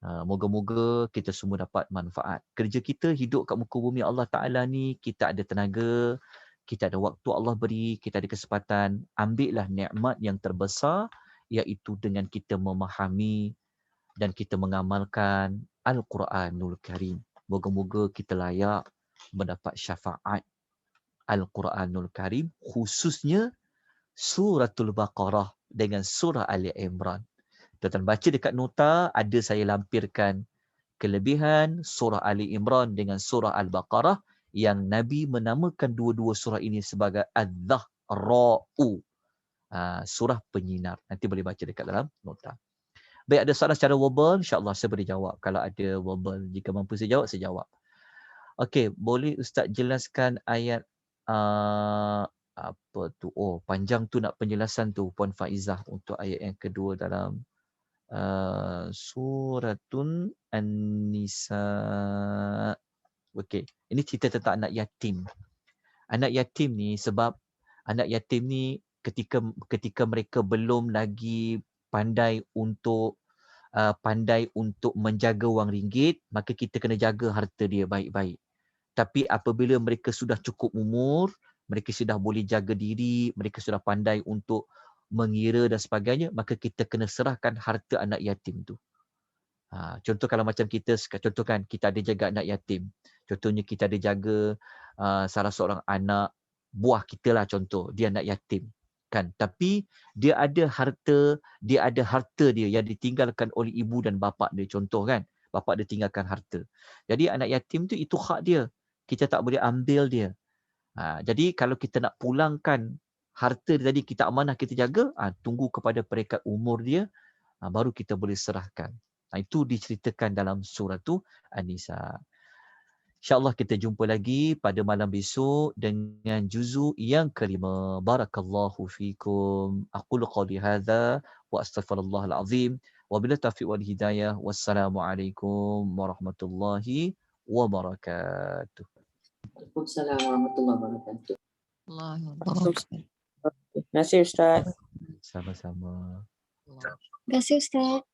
Moga-moga kita semua dapat manfaat. Kerja kita hidup kat muka bumi Allah Ta'ala ni, kita ada tenaga, kita ada waktu Allah beri, kita ada kesempatan, ambillah nikmat yang terbesar, iaitu dengan kita memahami dan kita mengamalkan Al-Quranul Karim. Moga-moga kita layak mendapat syafaat Al-Quranul Karim, khususnya Suratul Baqarah dengan Surah Ali Imran. Tuan-tuan baca dekat nota, ada saya lampirkan kelebihan Surah Ali Imran dengan Surah Al-Baqarah yang Nabi menamakan dua-dua surah ini sebagai Adz-Dzahra'u, surah penyinar. Nanti boleh baca dekat dalam nota. Baik, ada soalan secara verbal, insyaAllah saya boleh jawab. Kalau ada verbal, jika mampu saya jawab, saya jawab. Okey, boleh Ustaz jelaskan ayat apa tu? Panjang tu nak penjelasan tu Puan Faizah untuk ayat yang kedua dalam Suratun An-Nisa. Okey, ini cerita tentang anak yatim. Anak yatim ni, sebab anak yatim ni ketika mereka belum lagi pandai untuk menjaga wang ringgit, maka kita kena jaga harta dia baik-baik. Tapi apabila mereka sudah cukup umur, mereka sudah boleh jaga diri, mereka sudah pandai untuk mengira dan sebagainya, maka kita kena serahkan harta anak yatim tu. Contoh kalau macam kita ada jaga anak yatim. Contohnya kita ada jaga salah seorang anak buah kita lah, contoh dia anak yatim kan, tapi dia ada harta dia yang ditinggalkan oleh ibu dan bapa dia, contoh kan, bapa dia tinggalkan harta. Jadi anak yatim tu itu hak dia, kita tak boleh ambil dia. Jadi kalau kita nak pulangkan harta dia tadi, kita amanah, kita jaga, tunggu kepada peringkat umur dia, baru kita boleh serahkan. Itu diceritakan dalam surah tu An-Nisa. InsyaAllah kita jumpa lagi pada malam besok dengan juzuk yang kelima. Barakallahu fikum. Aqulu qawli hadha wa astaghfirullahal azim. Wa bila taufiq wal hidayah. Wassalamualaikum warahmatullahi wabarakatuh. Waalaikumsalam warahmatullahi wabarakatuh. Terima kasih Ustaz. Sama-sama. Terima kasih Ustaz.